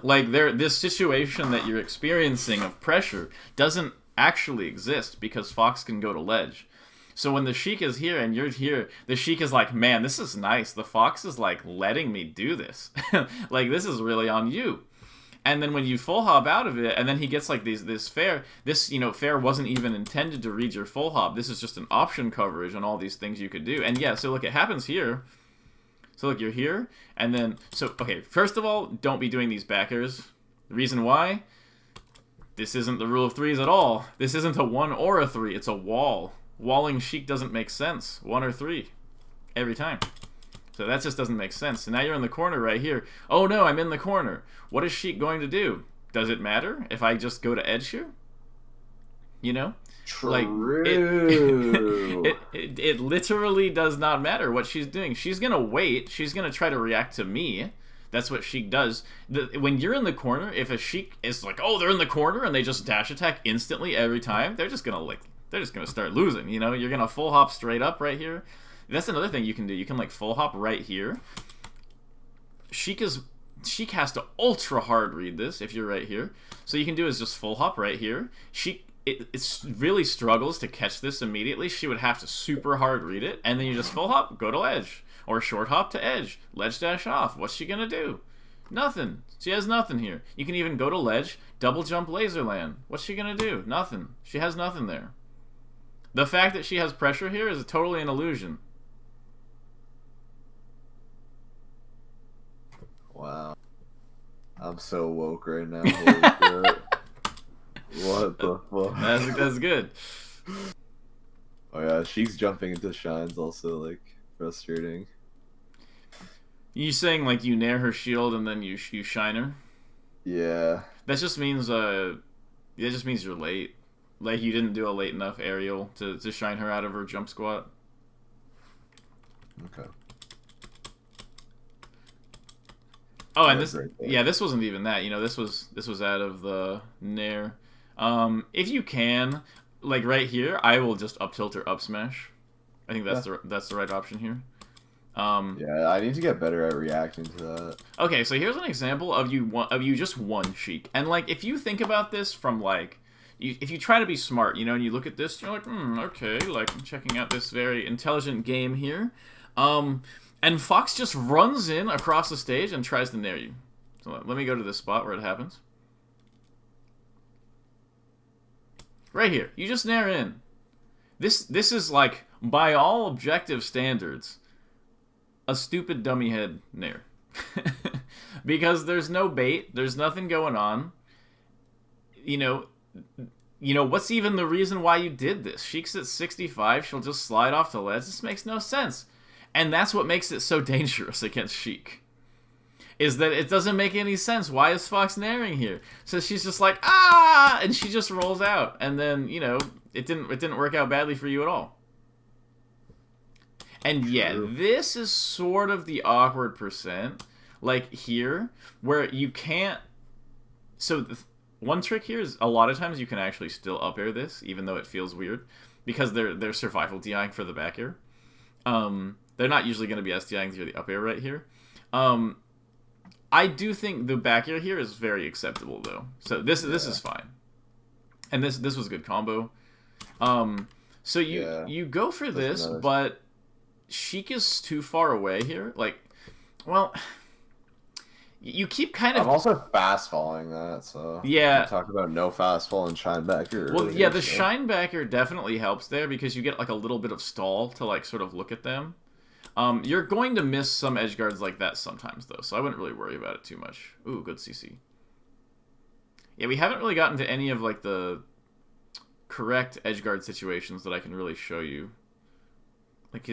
A: Like, this situation that you're experiencing of pressure doesn't actually exist because Fox can go to ledge. So when the Sheik is here and you're here, the Sheik is like, man, this is nice. The Fox is, like, letting me do this. Like, this is really on you. And then when you full hop out of it, and then he gets, like, this fair, fair wasn't even intended to read your full hop. This is just an option coverage on all these things you could do. And yeah, so look, it happens here. So look, you're here, and then, okay, first of all, don't be doing these backers. The reason why? This isn't the rule of threes at all. This isn't a 1 or a 3, it's a wall. Walling Sheik doesn't make sense. 1 or 3. Every time. So that just doesn't make sense. So now you're in the corner right here. Oh no, I'm in the corner. What is Sheik going to do? Does it matter if I just go to edge here? You know?
B: True.
A: Like, it literally does not matter what she's doing. She's going to wait. She's going to try to react to me. That's what Sheik does. When you're in the corner, if a Sheik is like, oh, they're in the corner, and they just dash attack instantly every time, they're just going to start losing, you know? You're going to full hop straight up right here. That's another thing you can do. You can, like, full hop right here. Sheik has to ultra hard read this if you're right here. So you can do is just full hop right here. It really struggles to catch this immediately. She would have to super hard read it, and then you just full hop, go to edge. Or short hop to edge. Ledge dash off. What's she gonna do? Nothing. She has nothing here. You can even go to ledge, double jump laser land. What's she gonna do? Nothing. She has nothing there. The fact that she has pressure here is totally an illusion.
B: Wow. I'm so woke right now. Holy shit. What the fuck?
A: That's good.
B: Oh yeah, Sheik's jumping into shines also like frustrating.
A: You saying like you nair her shield and then you shine her?
B: Yeah.
A: That just means you're late. Like you didn't do a late enough aerial to shine her out of her jump squat.
B: Okay.
A: Oh, and this wasn't even that. You know, this was out of the nair. If you can, like right here, I will just up tilt or up smash. I think that's the right option here.
B: Yeah, I need to get better at reacting to that.
A: Okay, so here's an example of you just one Sheik, and like if you think about this from like, if you try to be smart, you know, and you look at this, you're like, okay, like I'm checking out this very intelligent game here, and Fox just runs in across the stage and tries to nair you. So let me go to this spot where it happens. Right here, you just nair in. This is like by all objective standards a stupid dummy head nair. Because there's no bait, there's nothing going on. You know what's even the reason why you did this? Sheik's at 65, she'll just slide off to ledge. This makes no sense. And that's what makes it so dangerous against Sheik. Is that it doesn't make any sense. Why is Fox nairing here? So she's just like, ah, and she just rolls out. And then, you know, it didn't work out badly for you at all. And yeah, this is sort of the awkward percent, like here, where you can't... So one trick here is a lot of times you can actually still up air this, even though it feels weird, because they're survival DIing for the back air. They're not usually going to be SDIing through the up air right here. I do think the back air here is very acceptable, though. So this is fine. And this was a good combo. So you go for this, but... Sheik is too far away here. Like, well, you keep kind of...
B: I'm also fast falling that, so...
A: Yeah.
B: Talk about no fast fall and shine backer.
A: Well, yeah, the shine backer definitely helps there because you get, like, a little bit of stall to, like, sort of look at them. You're going to miss some edge guards like that sometimes, though, so I wouldn't really worry about it too much. Ooh, good CC. Yeah, we haven't really gotten to any of, like, the correct edge guard situations that I can really show you. Like,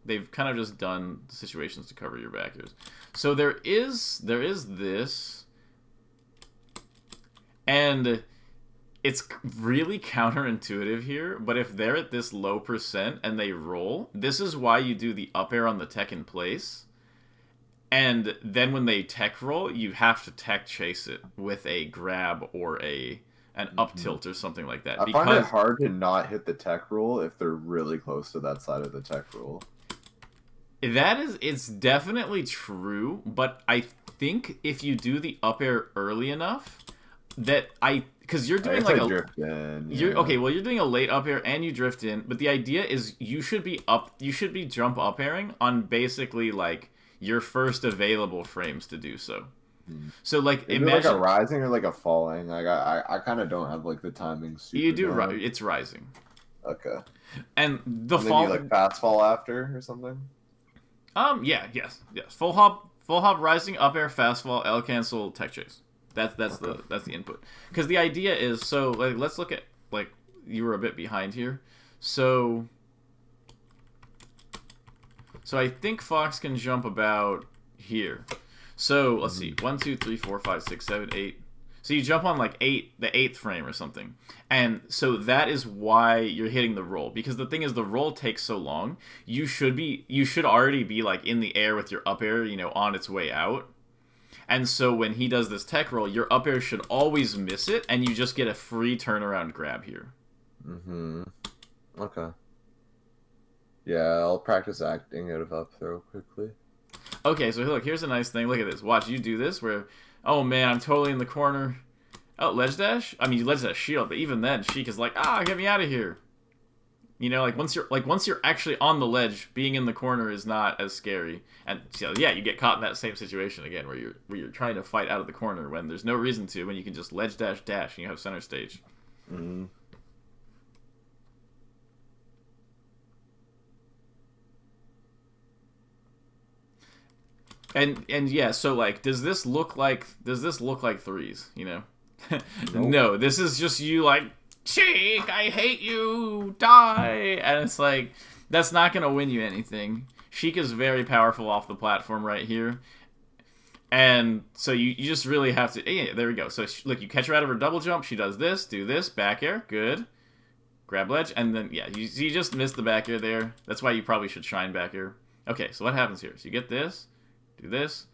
A: they've kind of just done the situations to cover your backers. So there is this, and it's really counterintuitive here, but if they're at this low percent and they roll, this is why you do the up air on the tech in place, and then when they tech roll, you have to tech chase it with a grab or an up tilt or something like that.
B: I find it hard to not hit the tech roll if they're really close to that side of the tech roll.
A: It's definitely true, but I think if you do the up air early enough, because you're doing like a
B: drift in,
A: you're doing a late up air and you drift in, but the idea is you should be jump up airing on basically like your first available frames to do so. So like
B: is imagine it like a rising or like a falling. Like I kind of don't have like the timing.
A: You do it's rising.
B: Okay.
A: And the
B: and
A: fall
B: you like fast fall after or something.
A: Yes. Full hop rising up air fast fall L cancel tech chase. That's the input. Because the idea is so like let's look at like you were a bit behind here. So I think Fox can jump about here. So let's see, 1, 2, 3, 4, 5, 6, 7, 8. So you jump on like the 8th frame or something, and so that is why you're hitting the roll. Because the thing is, the roll takes so long. You should already be like in the air with your up air, you know, on its way out. And so when he does this tech roll, your up air should always miss it, and you just get a free turnaround grab here.
B: Okay. Yeah, I'll practice acting out of up throw quickly.
A: Okay, so look, here's a nice thing. Look at this. Watch, you do this where, oh man, I'm totally in the corner. Oh, ledge dash? I mean, you ledge dash shield, but even then, Sheik is like, get me out of here. You know, once you're actually on the ledge, being in the corner is not as scary. And so yeah, you get caught in that same situation again where you're trying to fight out of the corner when there's no reason to, when you can just ledge dash dash and you have center stage.
B: Mm-hmm.
A: And yeah, so like, does this look like threes? You know,
B: Nope.
A: no, this is just you like, Sheik, I hate you, die, and it's like that's not gonna win you anything. Sheik is very powerful off the platform right here, and so you just really have to. Yeah, there we go. So look, you catch her out of her double jump. She does this, do this, back air, good, grab ledge, and then yeah, you just missed the back air there. That's why you probably should shine back air. Okay, so what happens here? So you get this. Do this.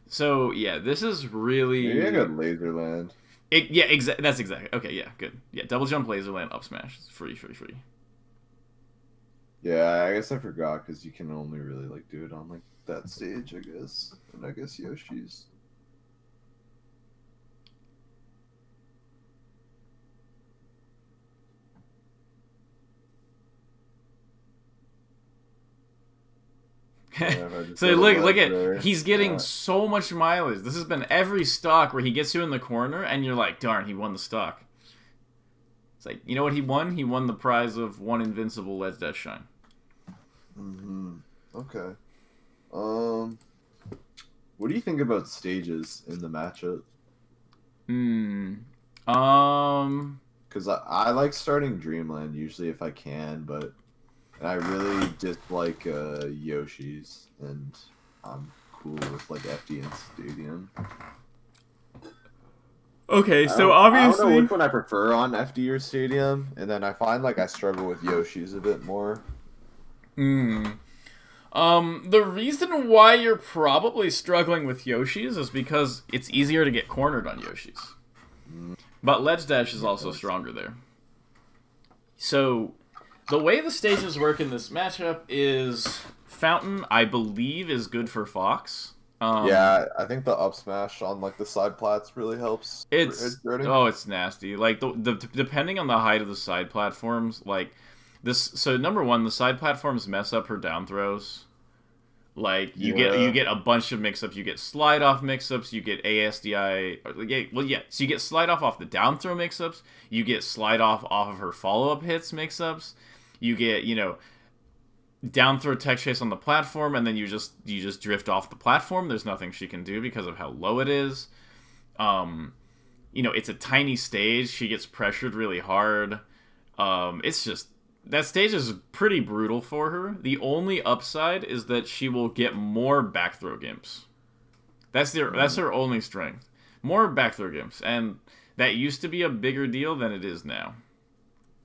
A: So yeah, this is really.
B: Maybe I got laser land.
A: Yeah, that's exactly. Okay, yeah, good. Yeah, double jump, laser land, up smash. It's free.
B: Yeah, I guess I forgot because you can only really like do it on like that stage, I guess, and I guess Yoshi's.
A: So look at, he's getting so much mileage. This has been every stock where he gets you in the corner and you're like, darn, he won the stock. It's like, you know what he won? He won the prize of one invincible Let's Dash Shine.
B: Mm-hmm. Okay. What do you think about stages in the matchup? Because I like starting Dreamland usually if I can, but I really dislike Yoshi's, and I'm cool with like FD and Stadium.
A: Okay, so
B: I
A: obviously,
B: don't know which one I prefer on FD or Stadium, and then I find like I struggle with Yoshi's a bit more.
A: The reason why you're probably struggling with Yoshi's is because it's easier to get cornered on Yoshi's. But Ledge Dash is also stronger there. So, the way the stages work in this matchup is Fountain, I believe, is good for Fox.
B: Yeah, I think the up smash on like the side plats really helps.
A: It's nasty. Like the depending on the height of the side platforms, like this. So number one, the side platforms mess up her down throws. Like you get a bunch of mix-ups. You get slide off mix-ups. You get ASDI. So you get slide off the down throw mix-ups. You get slide off of her follow-up hits mix-ups. You get down throw tech chase on the platform, and then you just drift off the platform. There's nothing she can do because of how low it is. It's a tiny stage. She gets pressured really hard. It's just, that stage is pretty brutal for her. The only upside is that she will get more back throw gimps. That's her only strength. More back throw gimps, and that used to be a bigger deal than it is now.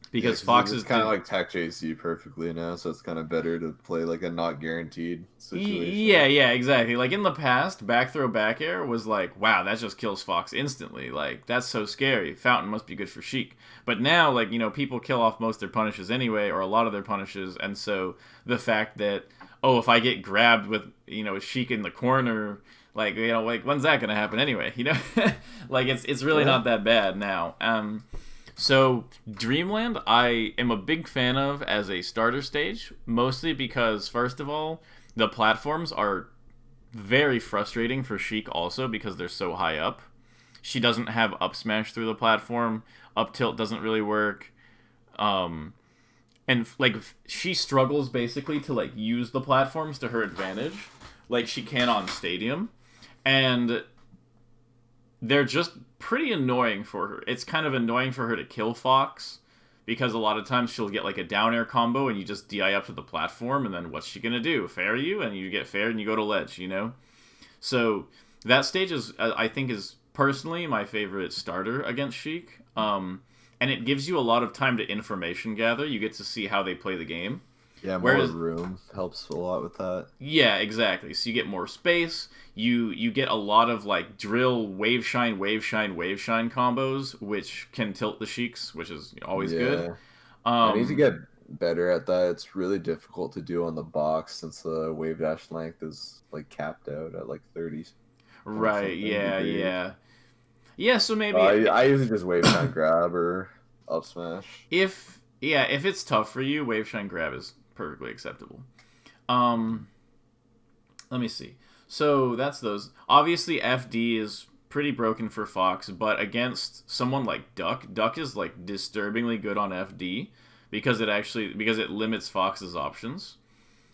A: Because Fox is
B: kind of like tech chase you perfectly now, so it's kind of better to play like a not guaranteed situation.
A: Yeah, exactly. Like in the past, back throw back air was like, wow, that just kills Fox instantly. Like, that's so scary. Fountain must be good for Sheik. But now, like, people kill off most of their punishes anyway, or a lot of their punishes, and so the fact that, if I get grabbed with, Sheik in the corner, like, when's that gonna happen anyway? Like, it's really not that bad now. So, Dreamland, I am a big fan of as a starter stage, mostly because, first of all, the platforms are very frustrating for Sheik also because they're so high up. She doesn't have up smash through the platform. Up tilt doesn't really work. And, like, she struggles basically to, like, use the platforms to her advantage, like she can on Stadium. And they're just pretty annoying for her. It's kind of annoying for her to kill Fox because a lot of times she'll get like a down air combo and you just DI up to the platform, and then what's she gonna do? Fair you? And you get fair and you go to ledge, So that stage is, I think, is personally my favorite starter against Sheik. And it gives you a lot of time to information gather. You get to see how they play the game.
B: Yeah, more room helps a lot with that.
A: Yeah, exactly. So you get more space. You get a lot of like drill, wave shine combos, which can tilt the Sheiks, which is always good.
B: I need to get better at that. It's really difficult to do on the box since the wave dash length is like capped out at like 30.
A: Right. Yeah. So maybe
B: I usually just wave shine grab or up smash.
A: If Yeah, if it's tough for you, Wave Shine Grab is perfectly acceptable. Um, Let me see. So that's those. Obviously, FD is pretty broken for Fox, but against someone like Duck is like disturbingly good on FD because it limits Fox's options.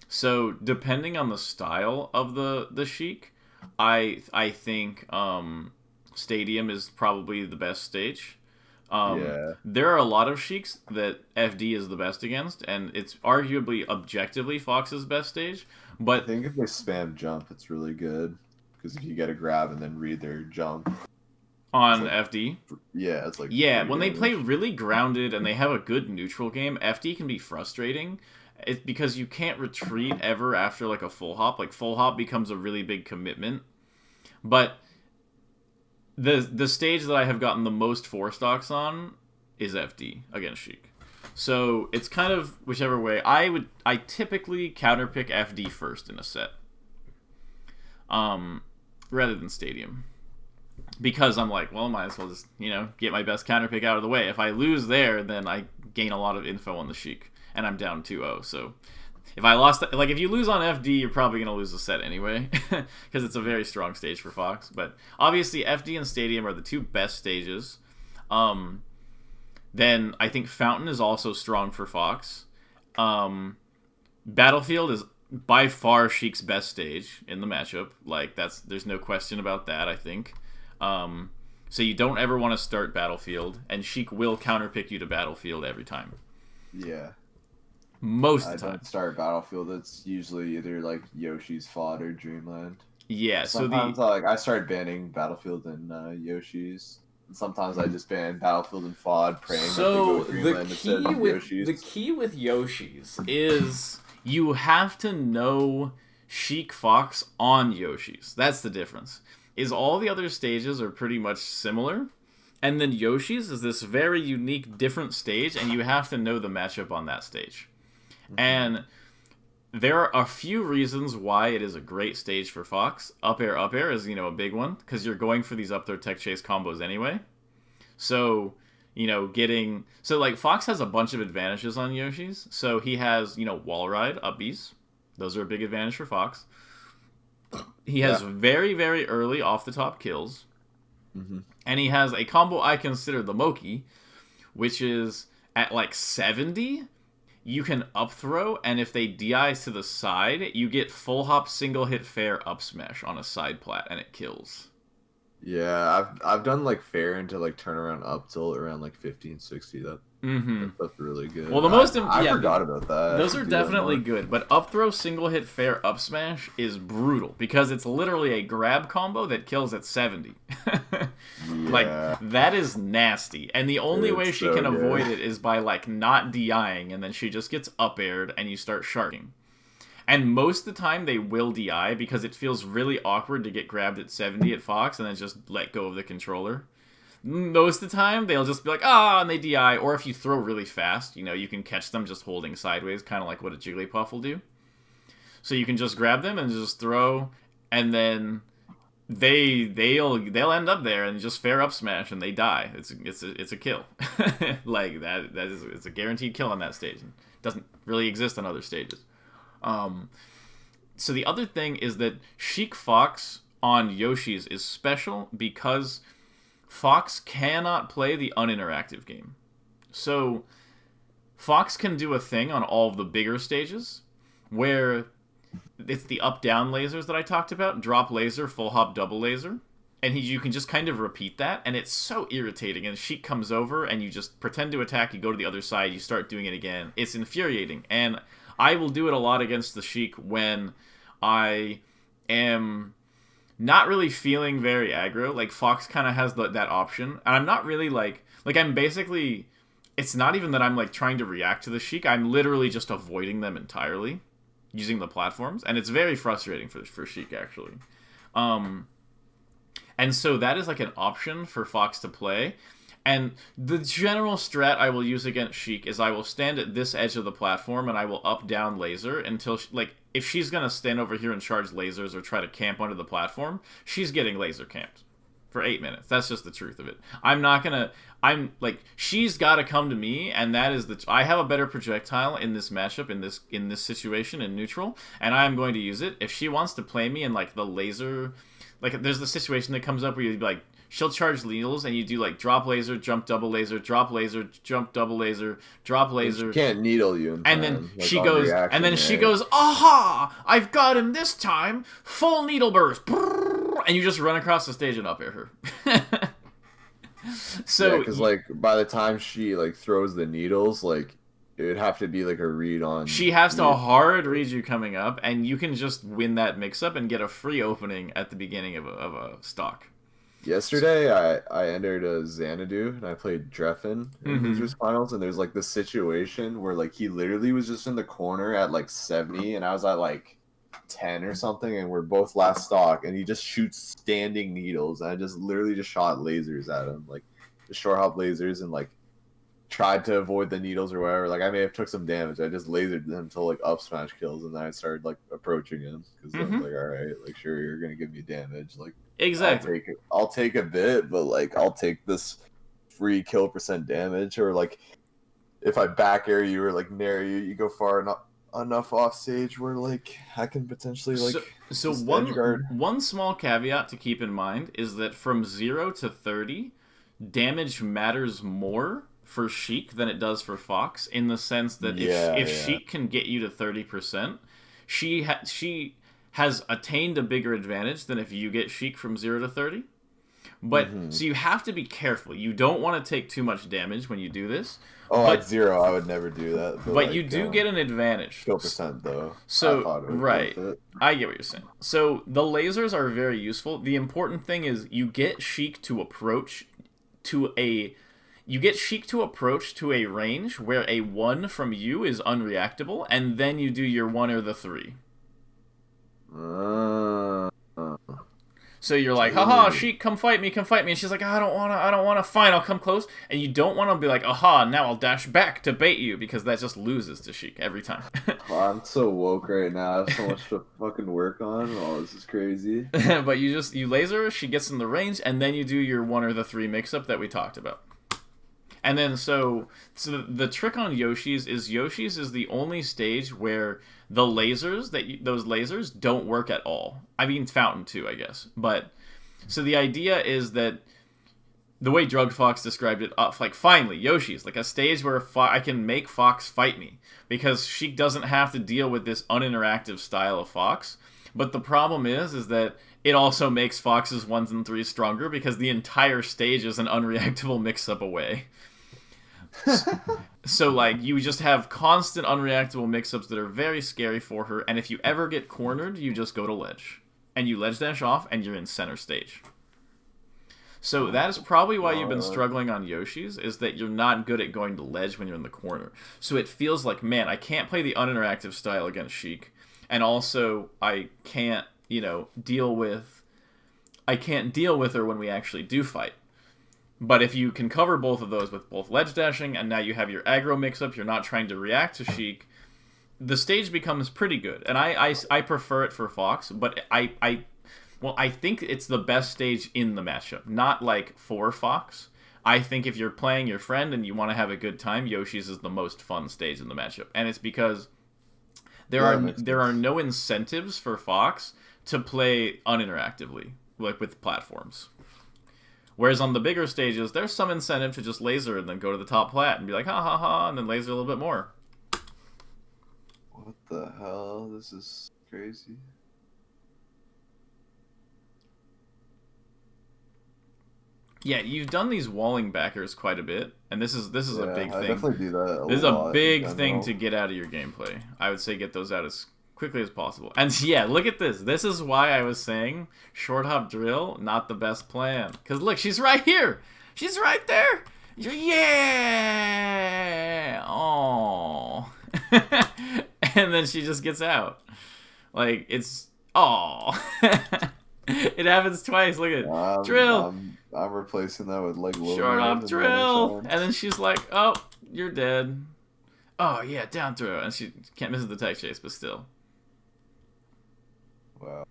A: So depending on the style of the Sheik, I think Stadium is probably the best stage.
B: Yeah.
A: There are a lot of Sheiks that FD is the best against, and it's arguably objectively Fox's best stage.
B: I
A: But
B: think if they spam jump, it's really good because if you get a grab and then read their jump, it's
A: on
B: like
A: FD,
B: yeah, it's like
A: yeah,
B: free
A: when they play
B: damage.
A: really grounded and they have a good neutral game, FD can be frustrating. It's because you can't retreat ever after like a full hop. Like full hop becomes a really big commitment. But the stage that I have gotten the most four stocks on is FD against Sheik. So it's kind of whichever way. I typically counterpick FD first in a set, um, rather than Stadium, because I'm like, well, might as well just get my best counterpick out of the way. If I lose there, then I gain a lot of info on the Sheik, and I'm down 2-0. So if I lost, like if you lose on FD, you're probably gonna lose the set anyway, because it's a very strong stage for Fox. But obviously, FD and Stadium are the two best stages. Then I think Fountain is also strong for Fox. Battlefield is by far Sheik's best stage in the matchup. Like there's no question about that. I think. So you don't ever want to start Battlefield, and Sheik will counterpick you to Battlefield every time.
B: Yeah.
A: Most
B: I
A: of the time.
B: don't start Battlefield. It's usually either like Yoshi's Fought or Dreamland.
A: Yeah. So
B: Sometimes I start banning Battlefield and Yoshi's. And sometimes I just ban Battlefield and FOD, praying that they go Dreamland instead of Yoshi's.
A: the key with Yoshi's is you have to know Sheik Fox on Yoshi's. That's the difference. Is all the other stages are pretty much similar, and then Yoshi's is this very unique, different stage, and you have to know the matchup on that stage. And there are a few reasons why it is a great stage for Fox. Up air is, a big one, because you're going for these up throw tech chase combos anyway. So, like, Fox has a bunch of advantages on Yoshi's. So he has, wall ride, up Bs. Those are a big advantage for Fox. He has very, very early off the top kills.
B: Mm-hmm.
A: And he has a combo I consider the Moki, which is at like 70, you can up throw, and if they DI to the side, you get full hop single hit fair up smash on a side plat, and it kills.
B: Yeah, I've done like fair into like turnaround up till around like 1560. That's really good.
A: Well,
B: I forgot about that.
A: Those are definitely good, but up throw single hit fair up smash is brutal because it's literally a grab combo that kills at 70. Like that is nasty, and the only way she can avoid it is by like not DIing, and then she just gets up aired, and you start sharking. And most of the time they will DI because it feels really awkward to get grabbed at 70 at Fox and then just let go of the controller. Most of the time they'll just be like, and they DI. Or if you throw really fast, you can catch them just holding sideways, kind of like what a Jigglypuff will do. So you can just grab them and just throw, and then they'll end up there and just fair up smash and they die. It's a kill. Like it's a guaranteed kill on that stage. It doesn't really exist on other stages. So the other thing is that Sheik Fox on Yoshi's is special because Fox cannot play the uninteractive game. So Fox can do a thing on all of the bigger stages where it's the up-down lasers that I talked about, drop laser, full hop, double laser, and you can just kind of repeat that, and it's so irritating, and Sheik comes over, and you just pretend to attack, you go to the other side, you start doing it again. It's infuriating, and I will do it a lot against the Sheik when I am not really feeling very aggro. Like, Fox kind of has that option. And I'm not really, like I'm basically... It's not even that I'm, like, trying to react to the Sheik. I'm literally just avoiding them entirely using the platforms. And it's very frustrating for Sheik, actually. And so that is, like, an option for Fox to play. And the general strat I will use against Sheik is I will stand at this edge of the platform and I will up-down laser until, if she's going to stand over here and charge lasers or try to camp under the platform, she's getting laser camped. for 8 minutes. That's just the truth of it. I'm not gonna. I'm like, she's got to come to me, and that is I have a better projectile in this matchup, in this situation in neutral, and I am going to use it. If she wants to play me in like the laser, like there's the situation that comes up where you like. She'll charge needles, and you do like drop laser, jump double laser, drop laser, jump double laser, drop laser.
B: She can't needle you in time,
A: and then
B: like
A: she
B: on
A: goes,
B: reaction,
A: and then
B: right?
A: she goes, aha! I've got him this time. Full needle burst, and you just run across the stage and up air her. So,
B: because like by the time she like throws the needles, like it would have to be like a read on.
A: She has to hard read you coming up, and you can just win that mix-up and get a free opening at the beginning of a stock.
B: Yesterday, I entered a Xanadu, and I played Dreffen in losers finals, and there's like this situation where like he literally was just in the corner at like 70, and I was at like 10 or something, and we're both last stock, and he just shoots standing needles, and I just literally just shot lasers at him, like the short hop lasers, and like tried to avoid the needles or whatever. Like I may have took some damage. I just lasered him till like up smash kills, and then I started like approaching him because I was like, all right, like sure you're gonna give me damage, like
A: exactly.
B: I'll take a bit, but like I'll take this free kill percent damage, or like if I back air you or like nair you, you go far enough off stage where like I can potentially like.
A: So one small caveat to keep in mind is that from 0 to 30, damage matters more for Sheik than it does for Fox, in the sense that if Sheik can get you to 30%, she has attained a bigger advantage than if you get Sheik from 0 to 30. But so you have to be careful. You don't want to take too much damage when you do this.
B: Oh, at 0, I would never do that.
A: But like, you do get an advantage.
B: Kill percent though.
A: So right, I get what you're saying. So the lasers are very useful. The important thing is you get Sheik to approach to a. You get Sheik to approach to a range where a 1 from you is unreactable, and then you do your 1 or the 3. So you're like, haha, Sheik, come fight me, and she's like, I don't wanna, fine, I'll come close, and you don't want to be like, aha, now I'll dash back to bait you, because that just loses to Sheik every time.
B: I'm so woke right now, I have so much to fucking work on, this is crazy.
A: But you laser, she gets in the range, and then you do your 1 or the 3 mix-up that we talked about. And then, so the trick on Yoshi's is the only stage where the lasers, those lasers don't work at all. I mean, Fountain too, I guess. But, so the idea is that, the way Drug Fox described it, like, finally, Yoshi's, like a stage where I can make Fox fight me. Because she doesn't have to deal with this uninteractive style of Fox. But the problem is that it also makes Fox's 1s and 3s stronger, because the entire stage is an unreactable mix-up away. So, like, you just have constant unreactable mix-ups that are very scary for her, and if you ever get cornered, you just go to ledge. And you ledge dash off, and you're in center stage. So that is probably why you've been struggling on Yoshi's, is that you're not good at going to ledge when you're in the corner. So it feels like, man, I can't play the uninteractive style against Sheik, and also I can't, deal with her when we actually do fight. But if you can cover both of those with both ledge dashing, and now you have your aggro mix-up, you're not trying to react to Sheik, the stage becomes pretty good. And I prefer it for Fox, but I think it's the best stage in the matchup. Not like for Fox. I think if you're playing your friend and you want to have a good time, Yoshi's is the most fun stage in the matchup. And it's because there are no incentives for Fox to play uninteractively, like with platforms. Whereas on the bigger stages, there's some incentive to just laser and then go to the top plat and be like, ha ha ha, and then laser a little bit more.
B: What the hell? This is crazy.
A: Yeah, you've done these walling backers quite a bit, and this is a big thing.
B: I definitely do that.
A: This is a big thing to get out of your gameplay. I would say get those out as quickly as possible. And yeah, look at this. This is why I was saying short hop drill, not the best plan. Because look, she's right here. She's right there. Yeah. Oh. And then she just gets out. Like, it's... Oh. It happens twice. Look at it. Drill.
B: I'm replacing that with like low
A: short hop drill. And then she's like, oh, you're dead. Oh, yeah, down throw. And she can't miss the tech chase, but still.
B: Wow.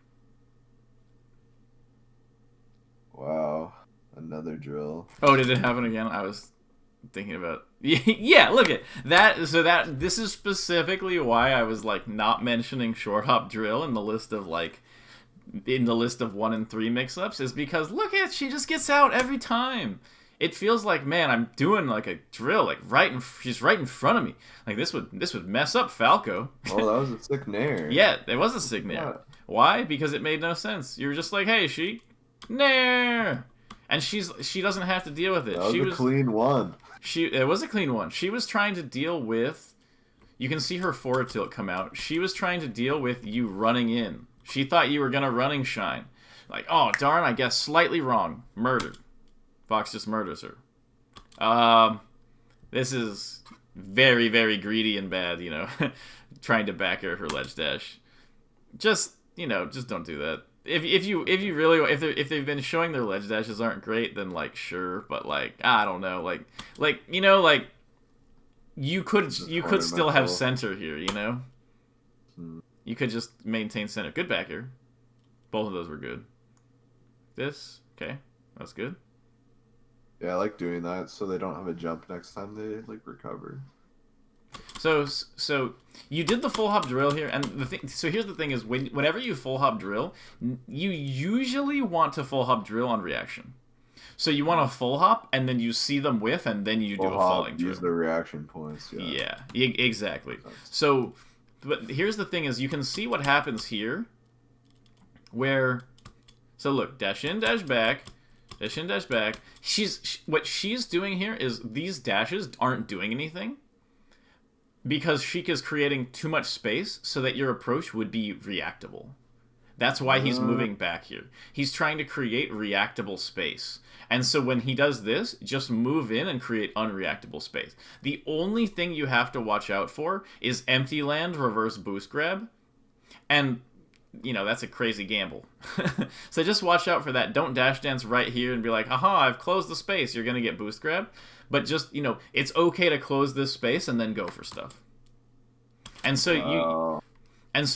B: Wow. Another drill.
A: Oh, did it happen again? I was thinking about. Yeah, look at that. So this is specifically why I was like not mentioning short hop drill in the list of 1 and 3 mix-ups, is because look at, she just gets out every time. It feels like, man, I'm doing like a drill, like she's right in front of me. Like this would mess up Falco.
B: Oh, that was a sick nair.
A: Yeah, it was a sick nair. Why? Because it made no sense. You were just like, hey, Sheik, nair, and she doesn't have to deal with it.
B: That was a clean one.
A: It was a clean one. She was trying to deal with. You can see her forward tilt come out. She was trying to deal with you running in. She thought you were gonna running shine. Like, oh darn, I guess slightly wrong. Murdered. Fox just murders her. This is very, very greedy and bad, trying to back her ledge dash. Just don't do that. If you really, if they've been showing their ledge dashes aren't great, then like sure, but like I don't know, like you could still have center here, You could just maintain center. Good backer. Both of those were good. Okay, that's good.
B: Yeah, I like doing that so they don't have a jump next time they like recover.
A: So you did the full hop drill here, and here's the thing: is whenever you full hop drill, you usually want to full hop drill on reaction. So you want to full hop, and then you see them whiff, and then you do a falling drill.
B: Use the reaction points.
A: Yeah, exactly. So, but here's the thing: is you can see what happens here, so look, dash in, dash back. Dash in, dash back. What she's doing here is these dashes aren't doing anything because Sheik is creating too much space so that your approach would be reactable. That's why he's moving back here. He's trying to create reactable space. And so when he does this, just move in and create unreactable space. The only thing you have to watch out for is empty land reverse boost grab. And that's a crazy gamble. So just watch out for that. Don't dash dance right here and be like, aha, I've closed the space. You're going to get boost grab. But just, it's okay to close this space and then go for stuff. And so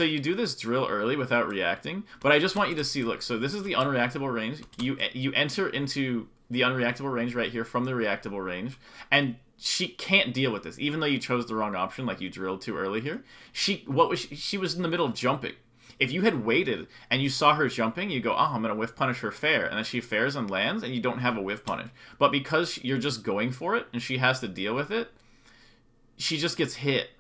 A: you do this drill early without reacting. But I just want you to see, look, so this is the unreactable range. You enter into the unreactable range right here from the reactable range. And she can't deal with this. Even though you chose the wrong option, like you drilled too early here. She was in the middle of jumping. If you had waited and you saw her jumping, you go, oh, I'm going to whiff punish her fair. And then she fairs and lands, and you don't have a whiff punish. But because you're just going for it, and she has to deal with it, she just gets hit.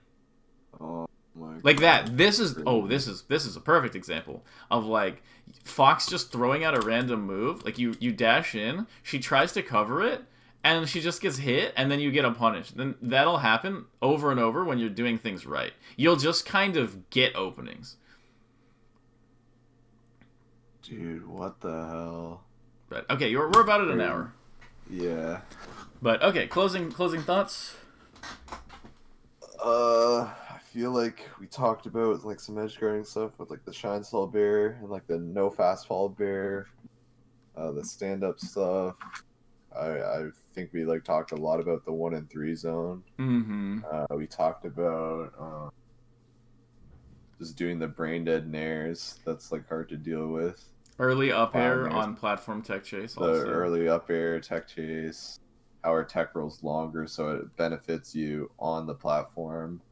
B: Oh, my
A: like
B: God.
A: that. This is a perfect example of, like, Fox just throwing out a random move. Like, you dash in, she tries to cover it, and she just gets hit, and then you get a punish. Then that'll happen over and over when you're doing things right. You'll just kind of get openings.
B: Dude, what the hell?
A: But okay, we're about at an hour.
B: Yeah.
A: But okay, closing thoughts.
B: I feel like we talked about like some edge guarding stuff with like the shine stall bear and like the no fast fall bear, the stand up stuff. I think we like talked a lot about the 1 and 3 zone.
A: Mm-hmm.
B: We talked about just doing the brain dead nairs. That's like hard to deal with.
A: Early up air on platform tech chase. Also.
B: The early up air tech chase. How our tech rolls longer, so it benefits you on the platform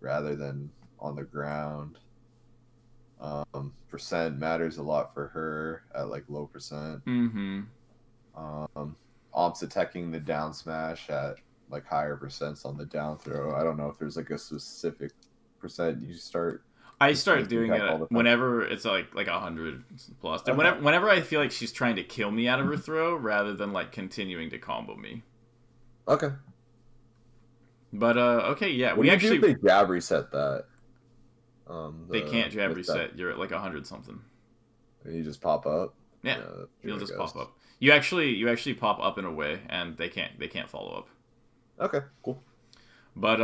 B: rather than on the ground. Percent matters a lot for her at like low percent.
A: Mm-hmm.
B: Omps attacking the down smash at like higher percents on the down throw. I don't know if there's like a specific percent you start.
A: I start doing it whenever it's like 100 plus. Okay. Whenever I feel like she's trying to kill me out of her throw rather than like continuing to combo me.
B: Okay.
A: But okay, yeah,
B: we actually they jab reset that.
A: They can't jab reset. You're at like 100 something.
B: And you just pop up.
A: Yeah, you'll just pop up. You actually pop up in a way, and they can't follow up.
B: Okay, cool.
A: But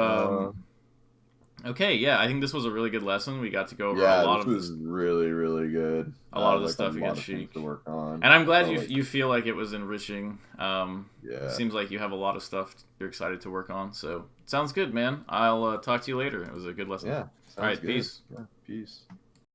A: okay, yeah, I think this was a really good lesson. We got to go over a lot of.
B: Yeah, this was really, really good.
A: A lot of the stuff against Sheik
B: to work on,
A: and I'm glad you feel like it was enriching.
B: Yeah,
A: seems like you have a lot of stuff you're excited to work on. So sounds good, man. I'll talk to you later. It was a good lesson.
B: Yeah.
A: All right, good. Peace.
B: Yeah, peace.